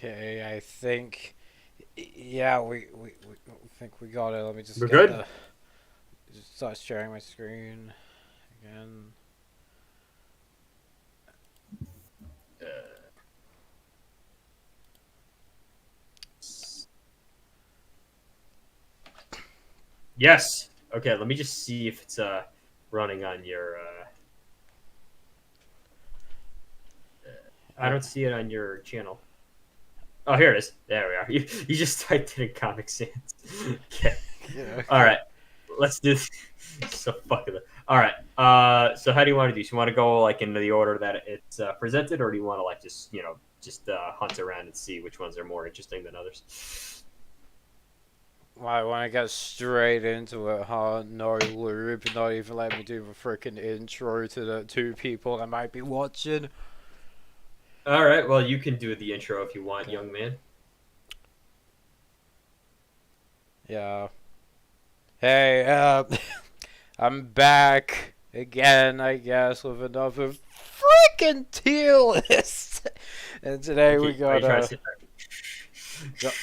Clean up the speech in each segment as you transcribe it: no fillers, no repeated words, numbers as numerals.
Okay, I think. Yeah, we think we got it. Let me just We're get good? the. Just start sharing my screen again. Uh, yes. Okay, let me just see if it's running on your I Uh, don't see it on your channel. Oh, here it is. There we are. You just typed it in Comic Sans. Okay. yeah, All okay. right. Let's do this. So fucking. All right. So how do you want to do this? You want to go like in the order that it's presented, or do you want to like just just hunt around and see which ones are more interesting than others? Well, I want to get straight into it, huh? No loop, not even let me do the freaking intro to the two people I might be watching. All right. Well, you can do the intro if you want, Okay. young man. Yeah. Hey, I'm back again, I guess, with another freaking tier list. And today we Okay. Are you got trying to a. say?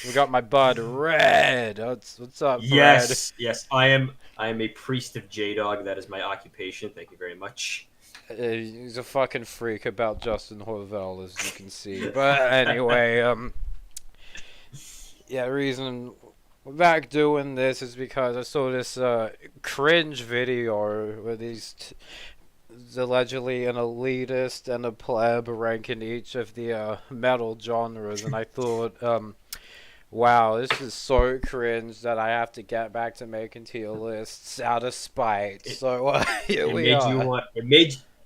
We got my bud Red. What's up, Red? Yes. Yes. I am a priest of J Dog. That is my occupation. Thank you very much. He's a fucking freak about Justin Horvell, as you can see. But anyway, yeah, the reason we're back doing this is because I saw this cringe video where allegedly an elitist and a pleb ranking each of the metal genres, and I thought, wow, this is so cringe that I have to get back to making tier lists out of spite. It, So here it we made you are. want.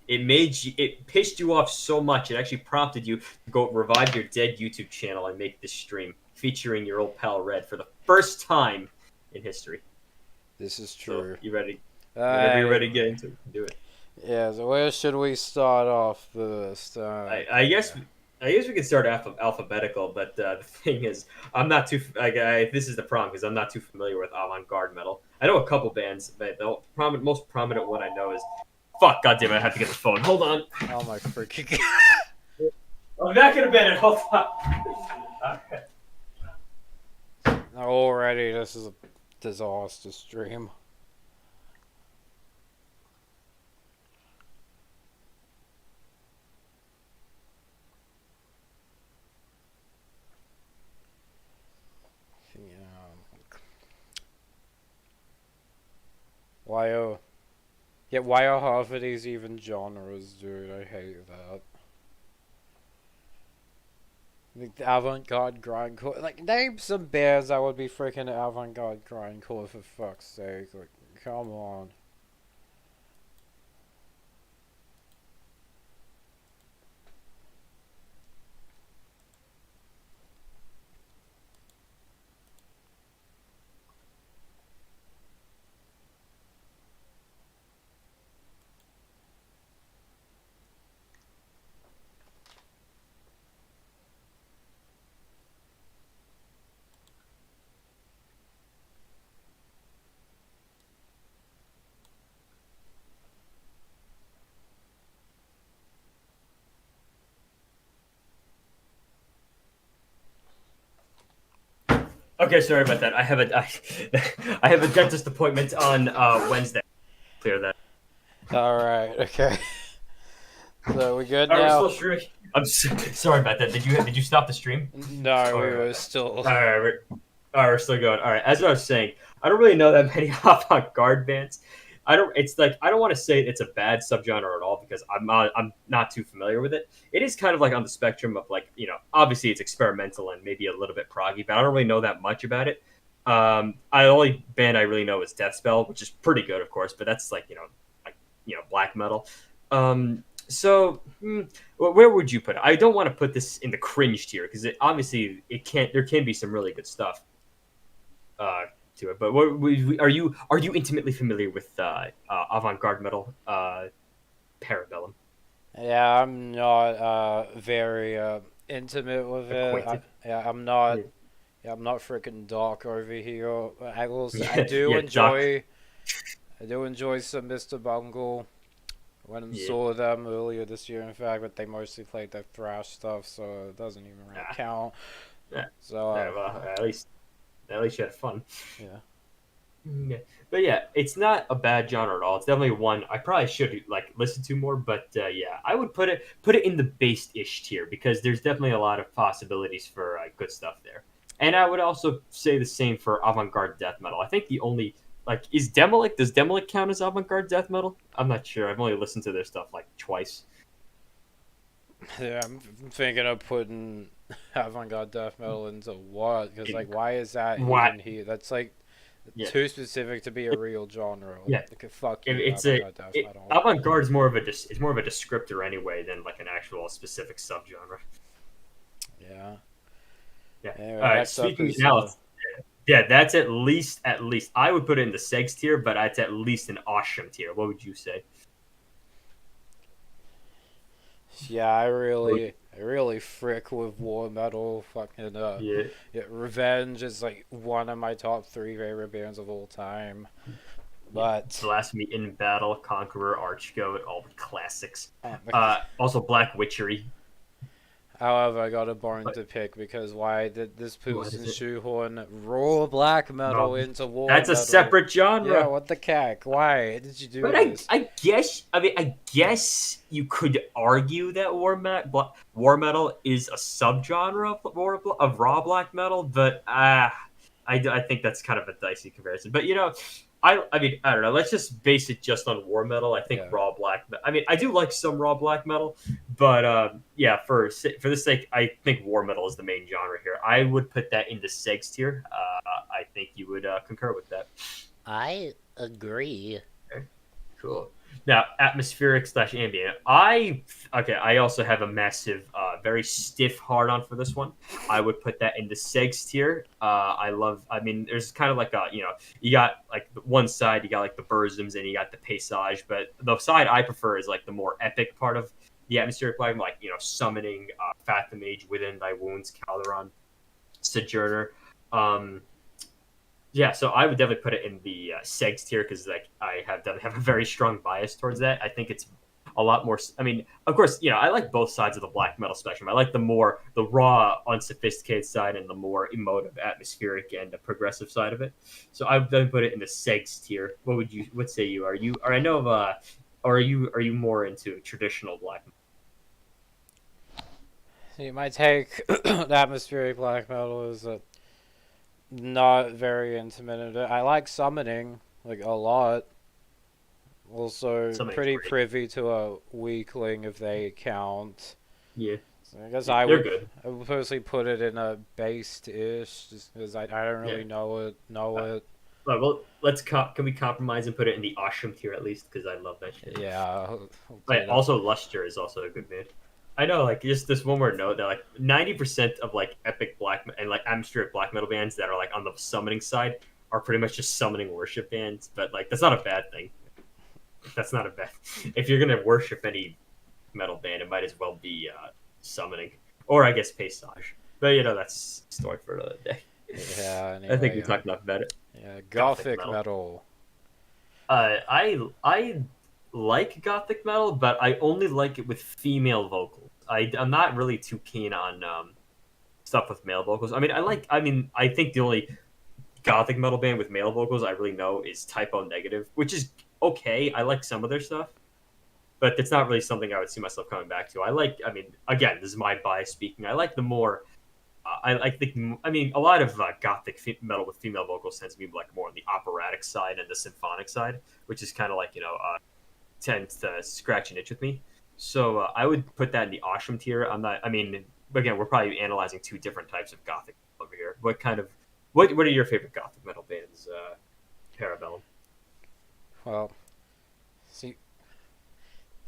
It pissed you off so much. It actually prompted you to go revive your dead YouTube channel and make this stream featuring your old pal Red for the first time in history. This is So true. you ready? Whenever you're ready to get Anyway, into it, do it. yeah. So where should we start off first? I guess I guess we could start alphabetical, but the thing is, I'm not too. This is the problem because I'm not too familiar with avant-garde metal. I know a couple bands, but the most prominent one I know is. Fuck, goddamn it! I have to get the phone. Hold on. Oh my freaking! I'm not gonna bend it. Hold on. Okay. Already, this is a disaster stream. Yeah. Why are why are half of these even genres, dude? I hate that. Like the avant-garde grindcore. Like name some bands that would be freaking avant-garde grindcore for fuck's sake. Like, come on. Okay, sorry about that. I have a dentist appointment on Wednesday. Clear that. All right. Okay. So we good All right, we're now? still streaming. Sorry about that. Did you stop the stream? No, we Or were still. all right, we're still going. All right. As I was saying, I don't really know that many avant-garde bands. I don't. It's like I don't want to say it's a bad subgenre at all because I'm not too familiar with it. It is kind of like on the spectrum of like obviously it's experimental and maybe a little bit proggy, but I don't really know that much about it. The only band I really know is Deathspell, which is pretty good, of course, but that's like black metal. Where would you put it? I don't want to put this in the cringe tier because obviously it can't. There can be some really good stuff uh, to it. But are you intimately familiar with avant-garde metal, Parabellum, Yeah, I'm not very intimate with it. acquainted? Yeah, I'm not. Yeah, Yeah, I'm not freaking dark over here. I yeah, yeah, Doc. I do enjoy some Mr. Bungle. Went and Yeah. saw them earlier this year, in fact, but they mostly played the thrash stuff, so it doesn't even really Ah, count. yeah. So, Yeah, well, at least you had fun. yeah. Yeah. But yeah, it's not a bad genre at all. It's definitely one I probably should like listen to more. But yeah, I would put it in the based-ish tier because there's definitely a lot of possibilities for good stuff there. And I would also say the same for avant-garde death metal. I think the only like is Demolic. Does Demolic count as avant-garde death metal? I'm not sure. I've only listened to their stuff like twice. Yeah, I'm thinking of putting avant-garde death metal into what? Because, like, why is that What? even here? That's, like, Yeah, too specific to be a real genre. yeah. Like, fuck It, you, it's a avant-garde death metal. avant-garde is more of a it's more of a descriptor anyway than like an actual specific subgenre. Yeah. Yeah. Anyway, All right. next up Speaking is, now, yeah, that's at least I would put it in the segs tier, but it's at least an awesome tier. What would you say? yeah, What would- I really frick with war metal. Fucking, yeah, yeah, Revenge is, like, one of my top three favorite bands of all time. yeah. But, Blasphemy in Battle, Conqueror, Archgoat, all the classics. uh, Also Black Witchery. however, I got a bone But to pick because why did this what person is it? shoehorn raw black metal No, into war that's a metal? separate Yeah, genre. what the heck? Why did you do But this? I guess you could argue that war metal is a subgenre of raw black metal, but I think that's kind of a dicey comparison. But I mean, I don't know. Let's just base it just on war metal. I think Yeah, raw black. I mean, I do like some raw black metal, but yeah, for the sake, I think war metal is the main genre here. I would put that in the segs tier. I think you would concur with that. I agree. Okay, cool. Now, atmospheric slash ambient. I also have a massive, very stiff hard on for this one. I would put that in the segs tier. I mean, there's kind of like you got like one side, you got like the Burzums and you got the Paysage, but the side I prefer is like the more epic part of the atmospheric black, like summoning Fathom Mage within thy wounds, Calderon, Sojourner. Um, yeah, so I would definitely put it in the segs tier because like I definitely have a very strong bias towards that. I think it's a lot more. I mean, of course, I like both sides of the black metal spectrum. I like the raw, unsophisticated side and the more emotive, atmospheric, and progressive side of it. So I would definitely put it in the segs tier. What say you? Or I know of or are you more into traditional black? See, my take on atmospheric black metal is that not very intimate. I like summoning like a lot. Also, Something's pretty great. privy to a weakling if they count. Yeah, So I guess they're good. I would personally put it in a based-ish, just because I don't Yeah. really know Uh, it. well, can we compromise and put it in the Ashram tier at least? Because I love that shit. Yeah, I'll do But that. also, Luster is also a good band. I know, like, just this one more note that like 90% of like epic and like atmospheric black metal bands that are like on the summoning side are pretty much just summoning worship bands. But like, that's not a bad thing. That's not a bad. If you're gonna worship any metal band, it might as well be summoning, or I guess Paysage. But that's a story for another day. Yeah, I think we anyway, talked enough about it. yeah, Gothic gothic metal. metal. I like gothic metal, but I only like it with female vocals. I'm not really too keen on stuff with male vocals. I think the only gothic metal band with male vocals I really know is Typo Negative, which is okay. I like some of their stuff, but it's not really something I would see myself coming back to. Again, this is my bias speaking. I like the more. I think. I mean, a lot of gothic metal with female vocals tends to be like more on the operatic side and the symphonic side, which is kind of like tends to scratch an itch with me. So I would put that in the awesome tier. I'm not. I mean, again, we're probably analyzing two different types of gothic over here. What are your favorite gothic metal bands, Parabellum? Well, see,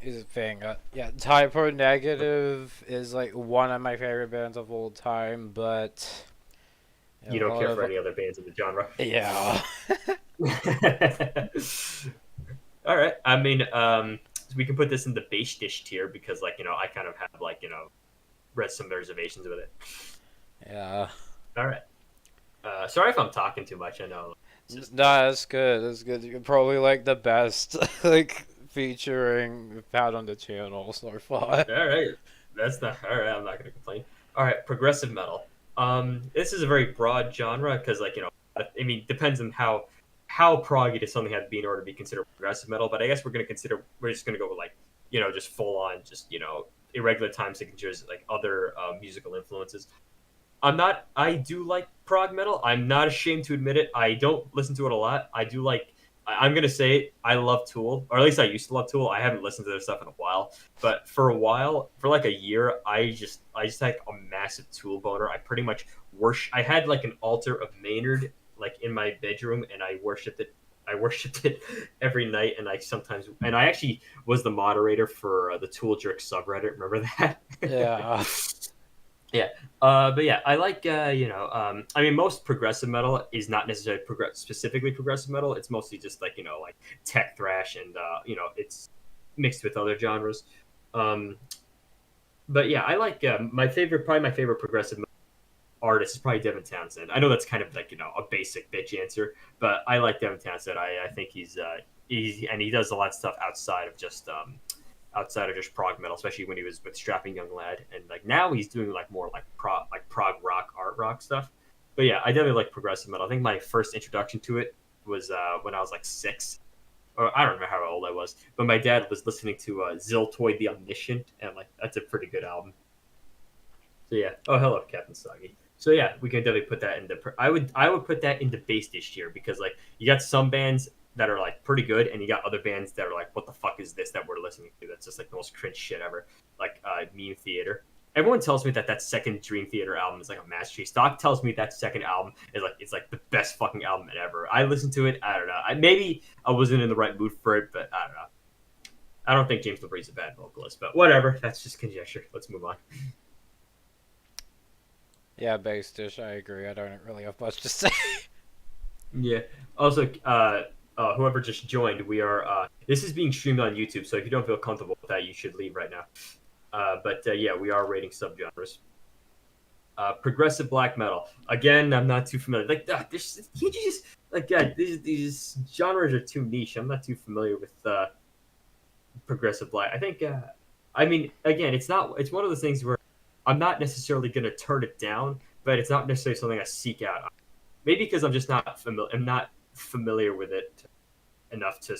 is a thing. Yeah, Typo Negative is like one of my favorite bands of all time, but You a don't lot care for of any other bands in the genre. yeah. All right. I mean, so we can put this in the base dish tier because, like, I kind of have like read some reservations with it. Yeah. All right. Sorry if I'm talking too much. I know. It's No, just that's good. That's good. You could probably like the best like featuring we've had on the channel so far. All right, that's not all right. I'm not gonna complain. All right, progressive metal. This is a very broad genre because, like, I mean, depends on how proggy does something have to be in order to be considered progressive metal. But I guess we're just gonna go with, like, just full on, just irregular time signatures, like other musical influences. I do like prog metal. I'm not ashamed to admit it. I don't listen to it a lot. I do like. I'm gonna say it. I love Tool, or at least I used to love Tool. I haven't listened to their stuff in a while, but for a while, for like a year, I just had a massive Tool boner. I pretty much worship. I had like an altar of Maynard like in my bedroom, and I worshipped it. I worshipped it every night, and I actually was the moderator for the Tool Jerk subreddit. Remember that? Yeah. Yeah. But yeah, I like I mean, most progressive metal is not necessarily specifically progressive metal. It's mostly just like like tech thrash, and it's mixed with other genres. Um, but yeah, I like probably my favorite progressive artist is probably Devin Townsend. I know that's kind of like a basic bitch answer, but I like Devin Townsend. I think he does a lot of stuff outside of just prog metal, especially when he was with Strapping Young Lad, and like now he's doing like more like prog rock, art rock stuff. But yeah, I definitely like progressive metal. I think my first introduction to it was when I was like 6, or I don't remember how old I was, but my dad was listening to Ziltoid the Omniscient, and like that's a pretty good album. So yeah. Oh, hello, Captain Soggy. So yeah, we can definitely put that into. I would put that into bass this year because like you got some bands that are like pretty good, and you got other bands that are like, what the fuck is this that we're listening to? That's just like the most cringe shit ever. Like Meme Theater. Everyone tells me that second Dream Theater album is like a masterpiece. Doc tells me that second album is like it's like the best fucking album ever. I listened to it. I don't know. Maybe I wasn't in the right mood for it, but I don't know. I don't think James LaBrie's a bad vocalist, but whatever. That's just conjecture. Let's move on. Yeah, bass dish, I agree. I don't really have much to say. Yeah. Also, whoever just joined, we are. This is being streamed on YouTube, so if you don't feel comfortable with that, you should leave right now. But yeah, we are rating subgenres. Progressive black metal. Again, I'm not too familiar. Like, can't you just like, God, these genres are too niche. I'm not too familiar with progressive black. I think. I mean, again, it's not. It's one of those things where I'm not necessarily going to turn it down, but it's not necessarily something I seek out. Maybe because I'm just not familiar. I'm not familiar with it enough to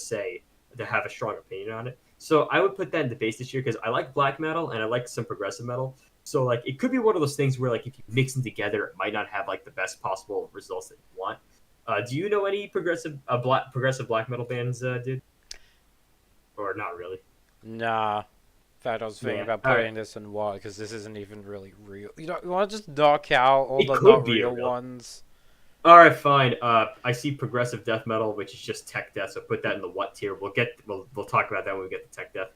have a strong opinion on it. So I would put that in the base this year because I like black metal and I like some progressive metal. So like it could be one of those things where like if you mix them together, it might not have like the best possible results that you want. Do you know any progressive black metal bands, dude? Or not really? Nah. In fact, I was thinking Yeah. about All right. putting this in what, because this isn't even really real. You want to just knock out all It the could not be a real real. ones? All right, fine. I see progressive death metal, which is just tech death. So put that in the what tier. We'll talk about that when we get to tech death.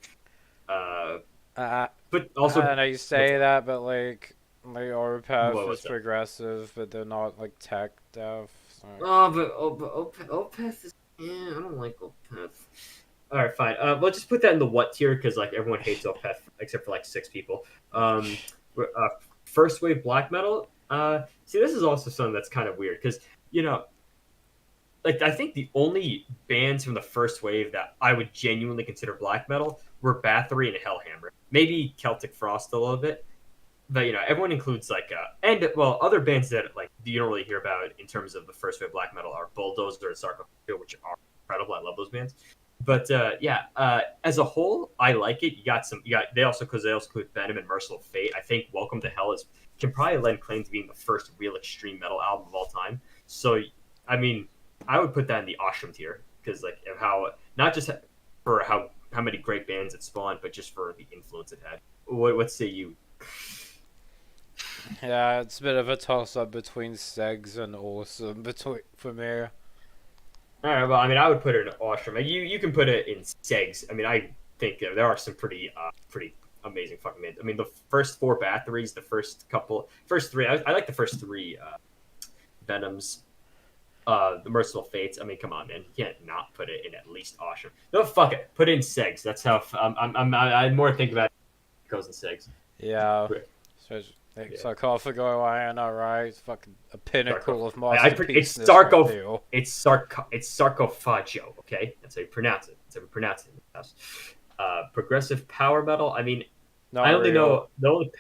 Uh, Uh, but I also, know you what's say that, but like Opeth is what's up? progressive, but they're not like tech deaf. So. But Opeth is. Yeah, I don't like Opeth. All right, fine. We'll just put that in the what tier because like everyone hates Opeth except for like 6 people. Uh, first wave black metal. See, this is also something that's kind of weird because you know, like I think the only bands from the first wave that I would genuinely consider black metal were Bathory and Hellhammer. Maybe Celtic Frost a little bit, but everyone includes like and well other bands that like you don't really hear about in terms of the first wave black metal are Bulldozer and Sarcophagus, which are incredible. I love those bands. But yeah, as a whole, I like it. They also include Venom and Merciful Fate. I think Welcome to Hell is can probably lend claim to being the first real extreme metal album of all time. So I mean, I would put that in the awesome tier because like of how not just for how many great bands it spawned, but just for the influence it had. What say you? Yeah, it's a bit of a toss up between Segs and Awesome for me. All right, well, I mean, I would put it in Ostrom. You can put it in Segs. I mean, I think there are some pretty amazing fucking bands. I mean, the first 4 Bathories, first 3. I like the first 3 Venoms, the Merciful Fates. I mean, come on, man, you can't not put it in at least Ostrom. No, fuck it, put it in Segs. That's how I more think about it goes in Segs. Yeah. Quick. So, like, Yeah. Sarcophago, I know, right? It's fucking a pinnacle of It's masterpiece. Sarco. It's Sarcofaggio. Okay, that's how you pronounce it. That's how we pronounce it. Progressive power metal. I mean, I Not only real. know the only.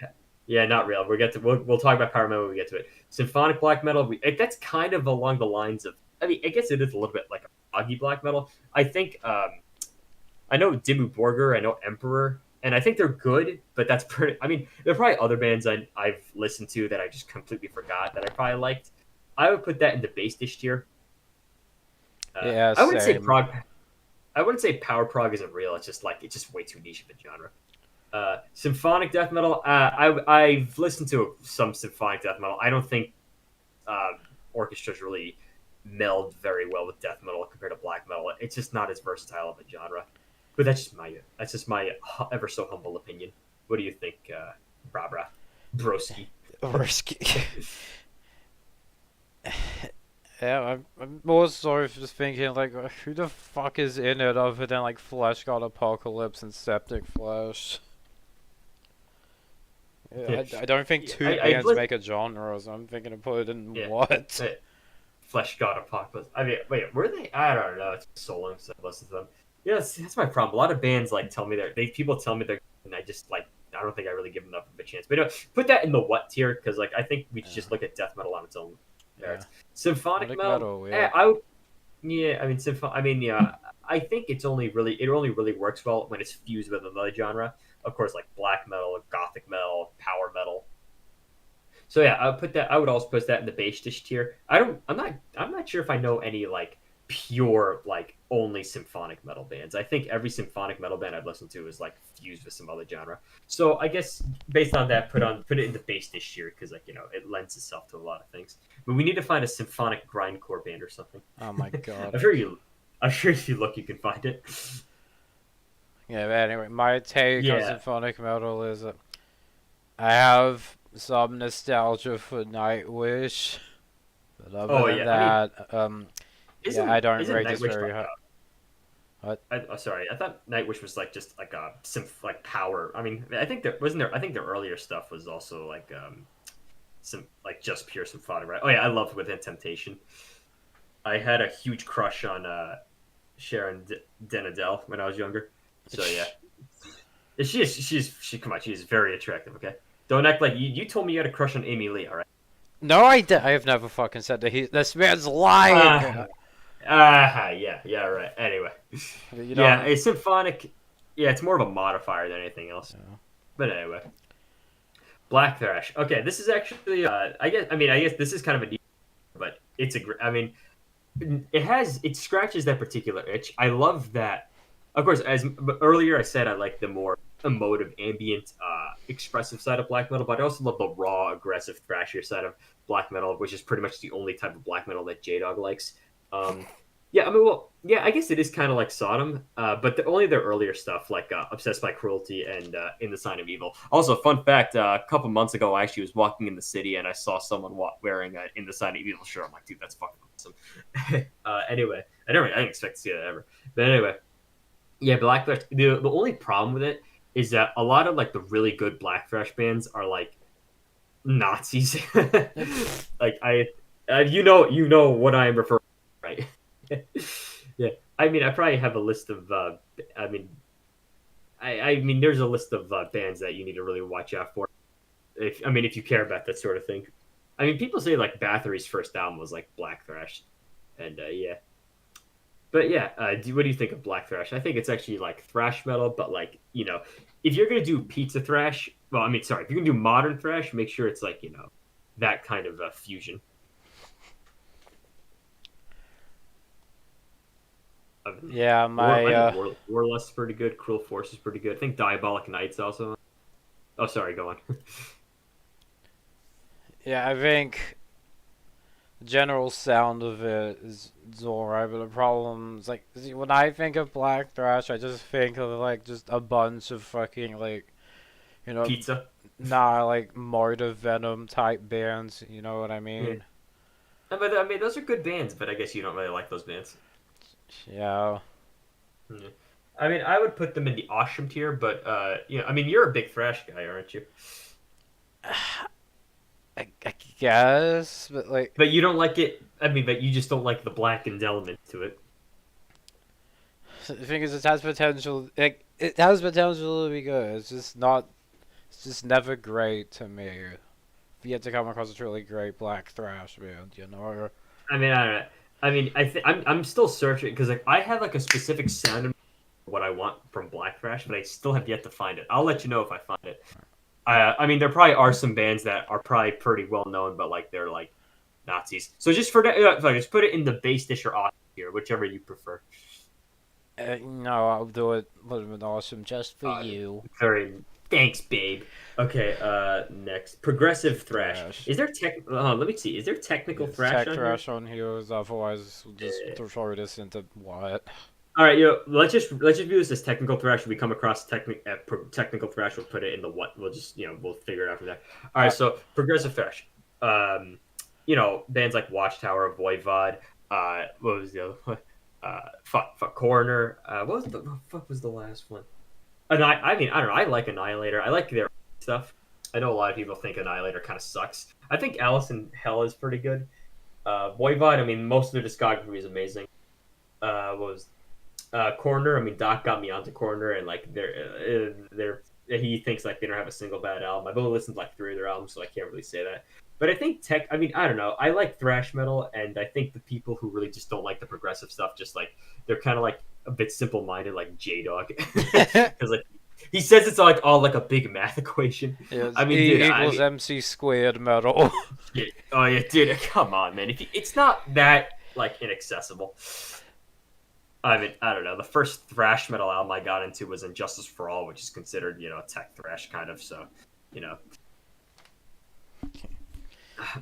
Yeah, not real. We'll talk about power metal when we get to it. Symphonic black metal. That's kind of along the lines of. I mean, I guess it is a little bit like a proggy black metal. I think I know Dimmu Borgir, I know Emperor, and I think they're good, but that's pretty. I mean, there are probably other bands I've listened to that I just completely forgot that I probably liked. I would put that in the bass dish tier. Yeah, I wouldn't say same. prog. I wouldn't say power prog isn't real. It's just way too niche of a genre. Symphonic death metal. I've listened to some symphonic death metal. I don't think orchestras really meld very well with death metal compared to black metal. It's just not as versatile of a genre. But that's just my ever so humble opinion. What do you think, Brabra Broski? Risky. Yeah, I'm more sort of just thinking like, who the fuck is in it other than like Flesh God Apocalypse and Septic Flesh? Yeah, I don't think Yeah, two bands make a genre, so I'm thinking to put it in yeah, what? Flesh God Apocalypse. I mean, wait, were they? I don't know. It's so long since I listened to them. Yeah, that's my problem. A lot of bands like tell me people tell me they're, and I just like I don't think I really give them enough of a chance. But put that in the what tier because like I think we should Yeah, just look at death metal on its own yeah. merits. Symphonic Melodic metal, metal, yeah. I would. Yeah, I mean, I mean, yeah, I think it only really works well when it's fused with another genre. Of course, like black metal, gothic metal, power metal. So yeah, I would also put that in the bass dish tier. I'm not sure if I know any like pure like only symphonic metal bands. I think every symphonic metal band I've listened to is like fused with some other genre. So I guess based on that, put it in the bass dish tier because like it lends itself to a lot of things. But we need to find a symphonic grindcore band or something. Oh my god. I'm sure you I'm sure if you look you can find it. Yeah, but anyway, my take on Yeah. symphonic metal is that I have some nostalgia for Nightwish, but other Oh than yeah. I mean, that, yeah, I don't isn't rate this Nightwish very like high. What? oh, sorry, I thought Nightwish was like just like a like power. I mean, I think there wasn't there. I think their earlier stuff was also like some like just pure symphonic, right? Oh yeah, I loved Within Temptation. I had a huge crush on Sharon Denadel when I was younger. So yeah, she come on, she is very attractive. Okay, don't act like you told me you had a crush on Amy Lee. All right. No, I have never fucking said that. This man's lying. Uh, yeah, right. Anyway, You yeah, don't. a symphonic. Yeah, it's more of a modifier than anything else. Yeah. But anyway. Black Thrash. Okay, this is actually. I guess this is kind of a deep, but it's a. I mean, it scratches that particular itch. I love that. Of course, as earlier I said, I like the more emotive, ambient, expressive side of black metal, but I also love the raw, aggressive, thrashier side of black metal, which is pretty much the only type of black metal that J Dog likes. Um, yeah, I mean, well, yeah, I guess it is kind of like Sodom, but only their earlier stuff, like Obsessed by Cruelty and In the Sign of Evil. Also, fun fact: a couple months ago, I actually was walking in the city and I saw someone wearing an In the Sign of Evil shirt. I'm like, dude, that's fucking awesome. Anyway, I didn't expect to see that ever. But anyway, yeah, Black Thrash. The only problem with it is that a lot of like the really good Black Thrash bands are like Nazis. Like you know what I am referring to, right? Yeah, I mean, I probably have a list of. I mean, I mean, there's a list of bands that you need to really watch out for. If you care about that sort of thing. I mean, people say like Bathory's first album was like Black Thrash, and yeah. But yeah, what do you think of Black Thrash? I think it's actually like thrash metal, but like if you're gonna do pizza thrash, well, I mean, sorry, if you're gonna do modern thrash, make sure it's like that kind of fusion. Yeah, I my think Warlust is pretty good. Cruel Force is pretty good. I think Diabolic Knights also. Oh, sorry, go on. yeah, I think the general sound of it is alright, but the problem is like, see, when I think of Black Thrash, I just think of like just a bunch of fucking like, you know, Pizza. nah, like Martyr Venom type bands. You know what I Yeah. mean? But I mean, those are good bands, but I guess you don't really like those bands. Yeah. Yeah. I mean, I would put them in the awesome tier, but I mean, you're a big thrash guy, aren't you? I guess, but like, But you don't like it. I mean, but you just don't like the blackened element to it. the thing is, it has potential. It has potential to be good. It's just not. It's just never great to me. If you had to come across a really great black thrash band, you know. I mean, I don't know. I mean, I'm still searching because like I have like a specific sound in what I want from Black Thrash, but I still have yet to find it. I'll let you know if I find it. I mean, there probably are some bands that are probably pretty well known, but like they're like Nazis. So just for that, just put it in the base dish or off here, whichever you prefer. No, I'll do it. Would have been awesome just for you. Very thanks, babe. Okay, next progressive thrash. Thrash. Is there tech? Let me see. Is there technical Yes, thrash tech on here? thrash on here. Otherwise, we'll just throw this into what? All right, let's just view this as technical thrash. If we come across technical thrash, we'll put it in the what. We'll just we'll figure it out from there. All right, so progressive thrash. Bands like Watchtower, Voivod. What was the other one? Fuck Coroner. What fuck was the last one? I mean, I don't know. I like Annihilator. I like their stuff. I know a lot of people think Annihilator kind of sucks. I think Alice in Hell is pretty good. Voivod. I mean, most of their discography is amazing. What was Corner. I mean, Doc got me onto Corner, and like they're he thinks like they don't have a single bad album. I've only listened to like 3 of their albums, so I can't really say that. But I think I mean, I don't know. I like thrash metal, and I think the people who really just don't like the progressive stuff, just like they're kind of like a bit simple minded, like J Dog, because like he says it's like all like a big math equation. Yeah, I mean, E dude, equals MC squared metal. oh yeah, dude, come on, man. It's not that like inaccessible. I mean, I don't know. The first thrash metal album I got into was Injustice for All, which is considered, tech thrash kind of. So, you know,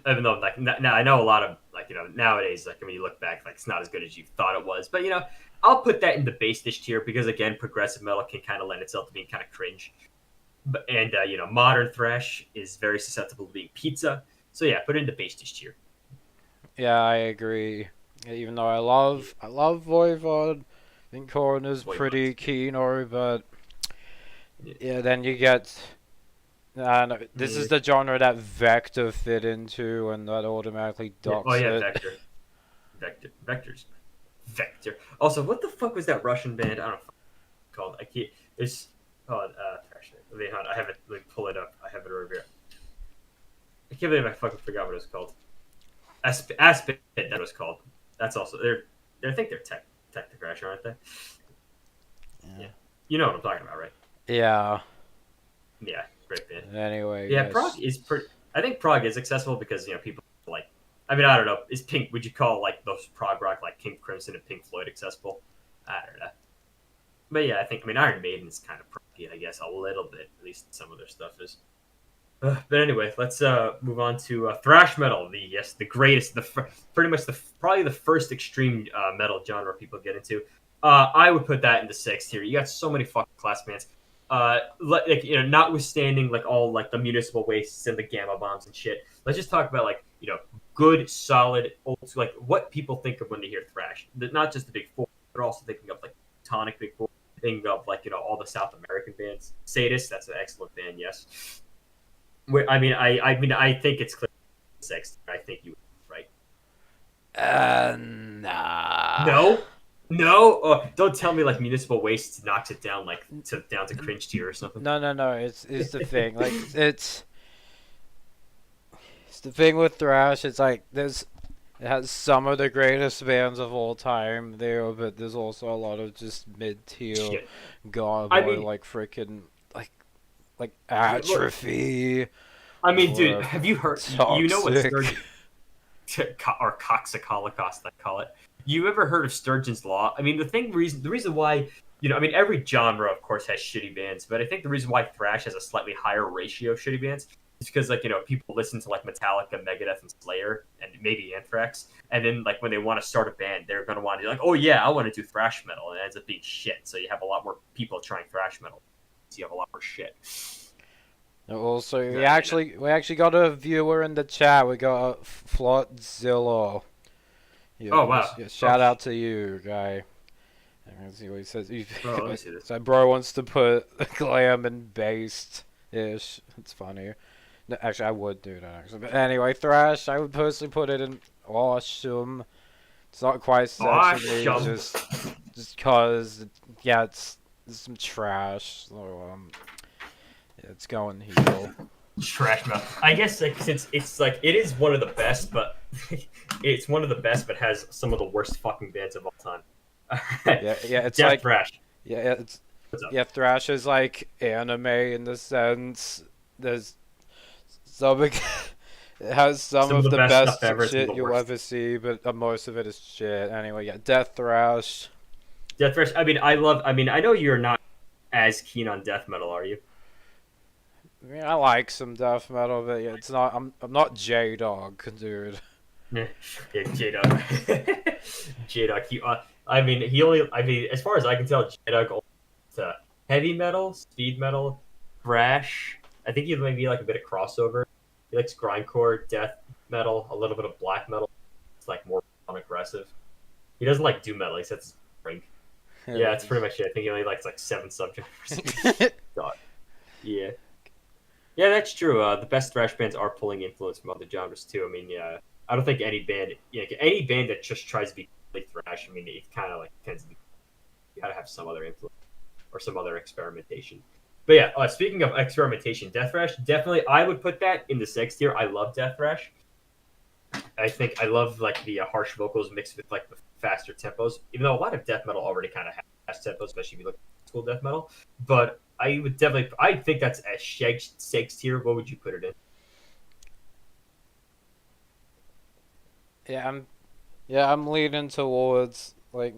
even though like now I know a lot of like nowadays, like when you look back, like it's not as good as you thought it was. But I'll put that in the base dish tier because again, progressive metal can kind of lend itself to being kind of cringe. And modern thrash is very susceptible to being pizza. So yeah, put it in the base dish tier. Yeah, I agree. Even though I love Voivod, I think Coroner's pretty keener, but yeah, then you get. This is the genre that Vector fit into, and that automatically docks it. Vector. Also, what the fuck was that Russian band? I don't know what it's called. I can't. It's called thrash. I have it. Like, pull it up. I have it over here. I can't believe I fucking forgot what it was called. Aspen. That was called. That's also I think they're tech thrash, aren't they? Yeah. You know what I'm talking about, right? Yeah. Yeah, great band. Anyway. Yeah, yes. Prague is pretty. I think Prague is accessible because people like. I mean, I don't know. Is Pink? Would you call like those prog rock like King Crimson and Pink Floyd accessible? I don't know. But yeah, I mean, Iron Maiden's kind of proggy, I guess, a little bit. At least some of their stuff is. But anyway, let's move on to thrash metal. The greatest, probably the first extreme metal genre people get into. I would put that in the 6th tier. You got so many fucking class bands. Notwithstanding like all like the municipal wastes and the gamma bombs and shit. Let's just talk about like good, solid, old, like what people think of when they hear thrash. Not just the big four. They're also thinking of like Tonic Big Four. Thinking of like all the South American bands. Sadist, that's an excellent band. Yes. I think it's clear 6th. I think you would, right? Nah. No. Don't tell me like Municipal Waste knocks it down down to cringe tier or something. No. It's the thing. Like it's the thing with thrash. It's like it has some of the greatest bands of all time there, but there's also a lot of just mid-tier garbage, like freaking like Atrophy. I mean, dude, have you heard? Toxic. You know what Sturgeon or Toxic Holocaust, I call it. You ever heard of Sturgeon's Law? I mean, the reason why every genre, of course, has shitty bands, but I think the reason why thrash has a slightly higher ratio of shitty bands is because people listen to like Metallica, Megadeth, and Slayer, and maybe Anthrax, and then like when they want to start a band, they're gonna want to be like, oh yeah, I want to do thrash metal, and it ends up being shit. So you have a lot more people trying thrash metal. So you have a lot more shit. Also, we actually got a viewer in the chat. We got Flotzilla. Yeah, oh wow! Shout out to you, guy. Let's see what he says. Let me see this. So bro wants to put glam and based ish. It's funny. No, actually, I would do that. Actually, but anyway, thrash. I would personally put it in awesome. It's not quite sexy, just cause yeah, it's some trash. So yeah, it's going heel. Trash metal. I guess like, since it's like it is one of the best, but it's one of the best, but has some of the worst fucking bands of all time. Yeah, it's Death like Thrash. yeah, it's What's up? yeah, thrash is like anime in the sense. There's some it has some Some of of the the best stuff best ever, some of shit the you'll worst. ever see, but most of it is shit. Anyway, yeah, death thrash. Death Thrash. I mean, I love. I mean, I know you're not as keen on death metal, are you? I mean, I like some death metal, but yeah, it's not. I'm not J Dog, dude. Yeah, J Dog. J Dog. I mean, he only. I mean, as far as I can tell, J Dog only to heavy metal, speed metal, thrash. I think he maybe like a bit of crossover. He likes grindcore, death metal, a little bit of black metal. It's like more aggressive. He doesn't like doom metal. He says drink. Yeah, that's pretty much it. I think he only likes like 7 subgenres. God. Yeah. Yeah, that's true. The best thrash bands are pulling influence from other genres too. I mean, yeah, I don't think any band, any band that just tries to be completely thrash. I mean, it kind of like tends to be you gotta have some other influence or some other experimentation. But yeah, speaking of experimentation, death thrash definitely I would put that in the sex tier. I love death thrash. I think I love like the harsh vocals mixed with like the faster tempos. Even though a lot of death metal already kind of has fast tempos, especially if you look at school death metal. But I would definitely, I think that's a sex tier. What would you put it in? Yeah, I'm leaning towards like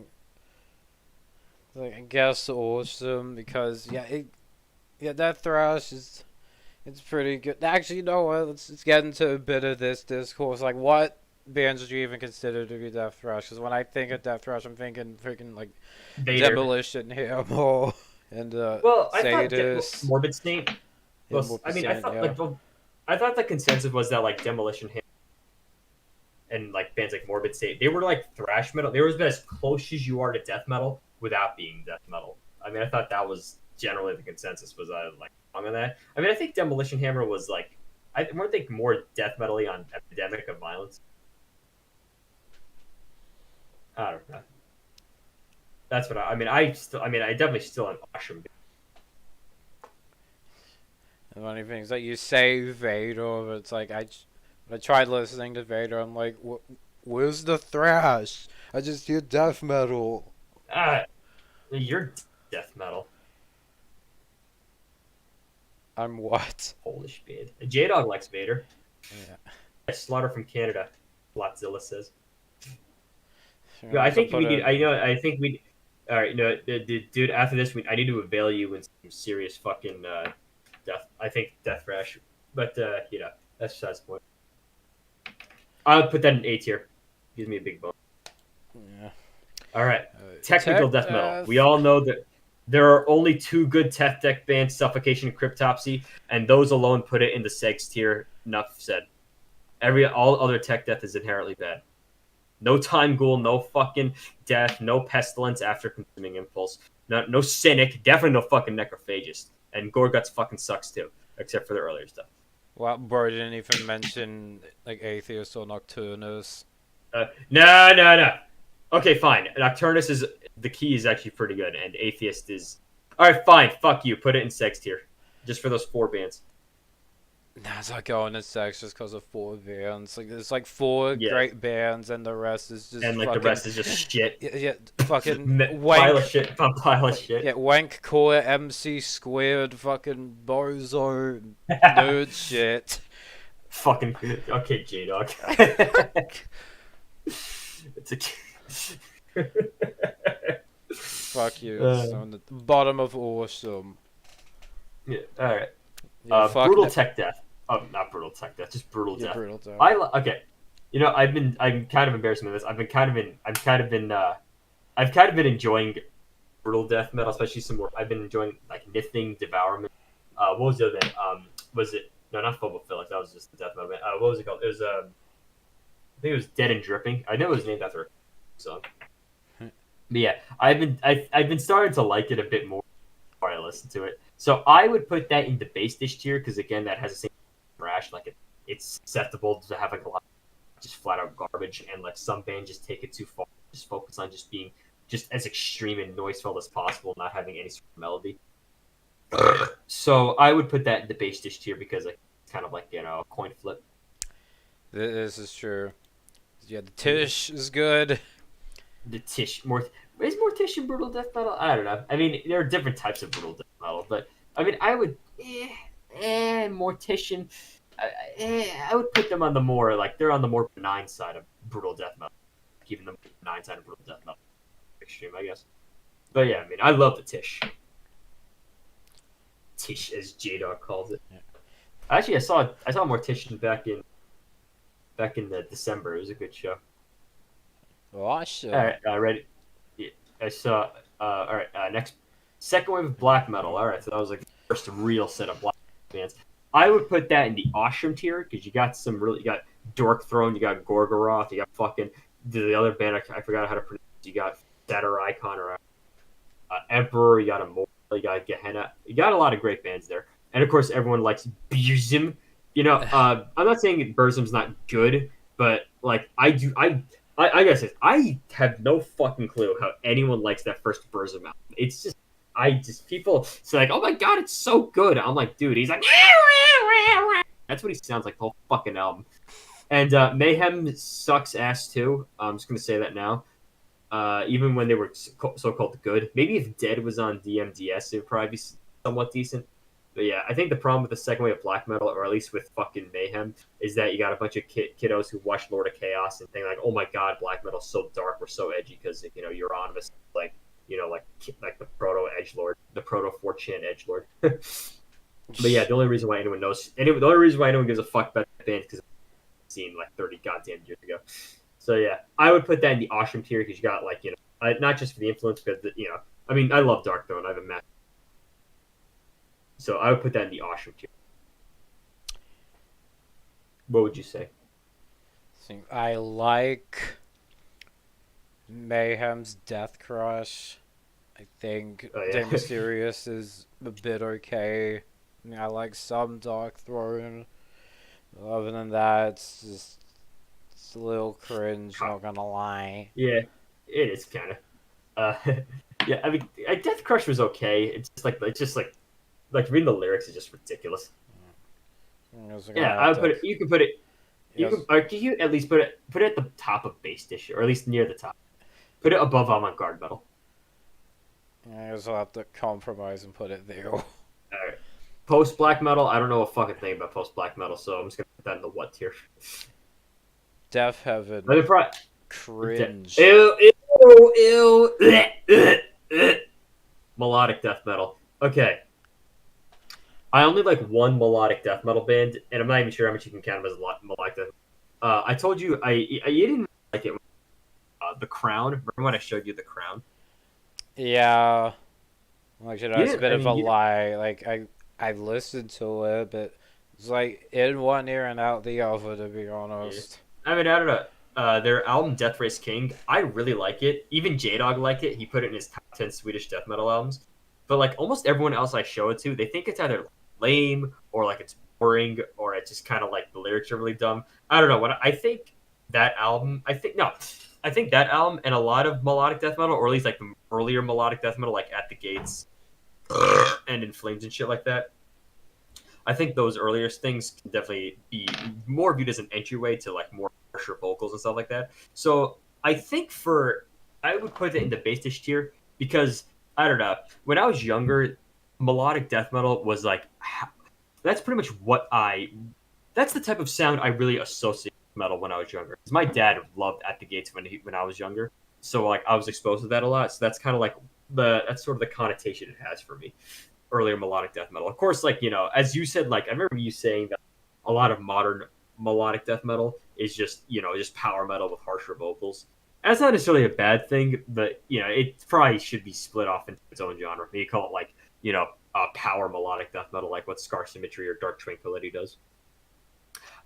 I guess awesome because yeah, that thrash is it's pretty good. Actually, you know what? Let's get into a bit of this discourse. Like, what bands would you even consider to be death thrash? Because when I think of death thrash, I'm thinking freaking like Vader. Demolition Hammer and Well, I thought Sadist. Morbid Saint. Yeah, Well, more I mean, I percent. thought Yeah. like I thought the consensus was that like Demolition and like bands like Morbid State, they were like thrash metal. They were as close as you are to death metal without being death metal. I mean, I thought that was generally the consensus. Was I like wrong on that? I mean, I think Demolition Hammer was like, I weren't they more death metally on Epidemic of Violence. I don't know. That's what I mean. I mean, I definitely still an Osham. The funny thing is that you say Vader, but it's like when I tried listening to Vader, I'm like, where's the thrash? I just hear death metal. Ah, you're death metal. I'm what? Polish band. J Dog likes Vader. Yeah. Slaughter from Canada. Lotzilla says. You Yeah, know, I so think put we need. in. I know. I think we. All right, no, dude. After this, I need to avail you in some serious fucking death. I think death thrash, but that's besides the point. I'll put that in A tier. Gives me a big bone. Yeah. All right, technical Tech death metal. We death. all know that there are only 2 good tech deck bands: Suffocation and Cryptopsy, and those alone put it in the sex tier. Enough said. All other tech death is inherently bad. No time ghoul, no fucking death, no pestilence after consuming impulse, no cynic, definitely no fucking necrophagist, and Gorguts fucking sucks too, except for the earlier stuff. Well, bro didn't even mention like Atheist or Nocturnus. No. Okay, fine. Nocturnus is the key is actually pretty good, and Atheist is all right. Fine, fuck you. Put it in sex tier, just for those 4 bands. Nah, it's not going to sex just because of 4 bands. Like there's like 4 Yeah, great bands, and the rest is just and like the fucking rest is just shit. yeah, fucking Pile of wank. shit, pile of Yeah, shit. wank core MC squared fucking bozo nerd shit. Fucking okay, J Dog. It's a. Fuck you. It's uh, on the bottom of awesome. yeah, all right. Yeah, fuck Brutal that. tech death. Oh, not brutal tech death, just brutal Yeah, death. brutal death. Okay. You know, I'm kind of embarrassed with this. I've kind of been enjoying brutal death metal, especially some more. I've been enjoying like Nithing, Devourment. What was the other thing? Was it no, not Phobophilic? That was just the death metal. What was it called? It was I think it was Dead and Dripping. I know it was named after a song. But yeah, I've been starting to like it a bit more before I listen to it. So I would put that in the base dish tier because again, that has the same thrash. Like it's susceptible to having a lot of just flat out garbage, and like some bands just take it too far. Just focus on just being just as extreme and noiseful as possible, not having any sort of melody. So I would put that in the bass dish tier because like, it's kind of like a coin flip. This is true. Yeah, the Tish is good. The Tish more is more Tish in brutal death metal. I don't know. I mean, there are different types of brutal death metal, but I mean, I would Mortician. I would put them on the more like they're on the more benign side of brutal death metal, keeping them benign side of brutal death metal extreme, I guess. But yeah, I mean, I love the Tish. Tish, as J Dog calls it. Yeah. Actually, I saw Mortician back in the December. It was a good show. Awesome. All right, ready? Yeah, I saw. All right, next second wave of black metal. All right, so that was like the first real set of black bands. I would put that in the Ostrom tier because you got you got Dork Throne, you got Gorgoroth, you got fucking the other band I forgot how to pronounce. You got Satyr Icon or Emperor, you got Immortal, you got Gehenna. You got a lot of great bands there, and of course everyone likes Burzum. I'm not saying Burzum's not good, but like I do, I guess I have no fucking clue how anyone likes that first Burzum album. It's just people say like, oh my god, it's so good. I'm like, dude, he's like, that's what he sounds like the whole fucking album. And Mayhem sucks ass too. I'm just gonna say that now. Even when they were so called good, maybe if Dead was on DMDS, it would probably be somewhat decent. But yeah, I think the problem with the second wave of black metal, or at least with fucking Mayhem, is that you got a bunch of kiddos who watch Lord of Chaos and think like, oh my god, black metal's so dark, we're so edgy because Euronymous like the proto edgelord, the proto 4chan edgelord. But yeah, the only reason why anyone gives a fuck about that band is because it's seen like 30 goddamn years ago. So yeah, I would put that in the Ostrom tier because you got like not just for the influence, because I mean I love Dark Throne, I have a match. So I would put that in the Ostrom tier. What would you say? I like Mayhem's Death Crush. I think De Mysterious is a bit okay. I like some Dark Throne. Other than that, it's a little cringe, not gonna lie. Yeah, it is kind of. Yeah, I mean, Death Crush was okay. It's just like reading the lyrics is just ridiculous. Yeah, I would put it. You can put it. You can. Or can you at least put it at the top of bass dish, or at least near the top? Put it above avant-garde metal. I guess I'll have to compromise and put it there. All right. Post black metal. I don't know a fucking thing about post black metal, so I'm just gonna put that in the what tier. Death Heaven. Cringe. Ew. Melodic death metal. Okay. I only like one melodic death metal band, and I'm not even sure how much you can count them as melodic death. I told you you didn't like it. The Crown. Remember when I showed you The Crown? Yeah. Like, it's a bit of a lie. Like, I listened to it, but it's like in one ear and out the other, to be honest. Yeah. I mean, I don't know. Their album Death Race King, I really like it. Even J-Dog liked it. He put it in his top 10 Swedish death metal albums. But like almost everyone else I show it to, they think it's either lame or like it's boring or it's just kind of like the lyrics are really dumb. I don't know. I think that album and a lot of melodic death metal, or at least like the earlier melodic death metal, like At the Gates and In Flames and shit like that. I think those earlier things can definitely be more viewed as an entryway to like more harsher vocals and stuff like that. So I think I would put it in the bass dish tier because I don't know. When I was younger, melodic death metal was like that's pretty much that's the type of sound I really associate with metal when I was younger. Because my dad loved At the Gates when I was younger, so like I was exposed to that a lot. So that's kind of like that's sort of the connotation it has for me. Earlier melodic death metal, of course, like as you said, like I remember you saying that a lot of modern melodic death metal is just just power metal with harsher vocals. That's not necessarily a bad thing, but it probably should be split off into its own genre. Maybe call it like power melodic death metal, like what Scar Symmetry or Dark Tranquility does.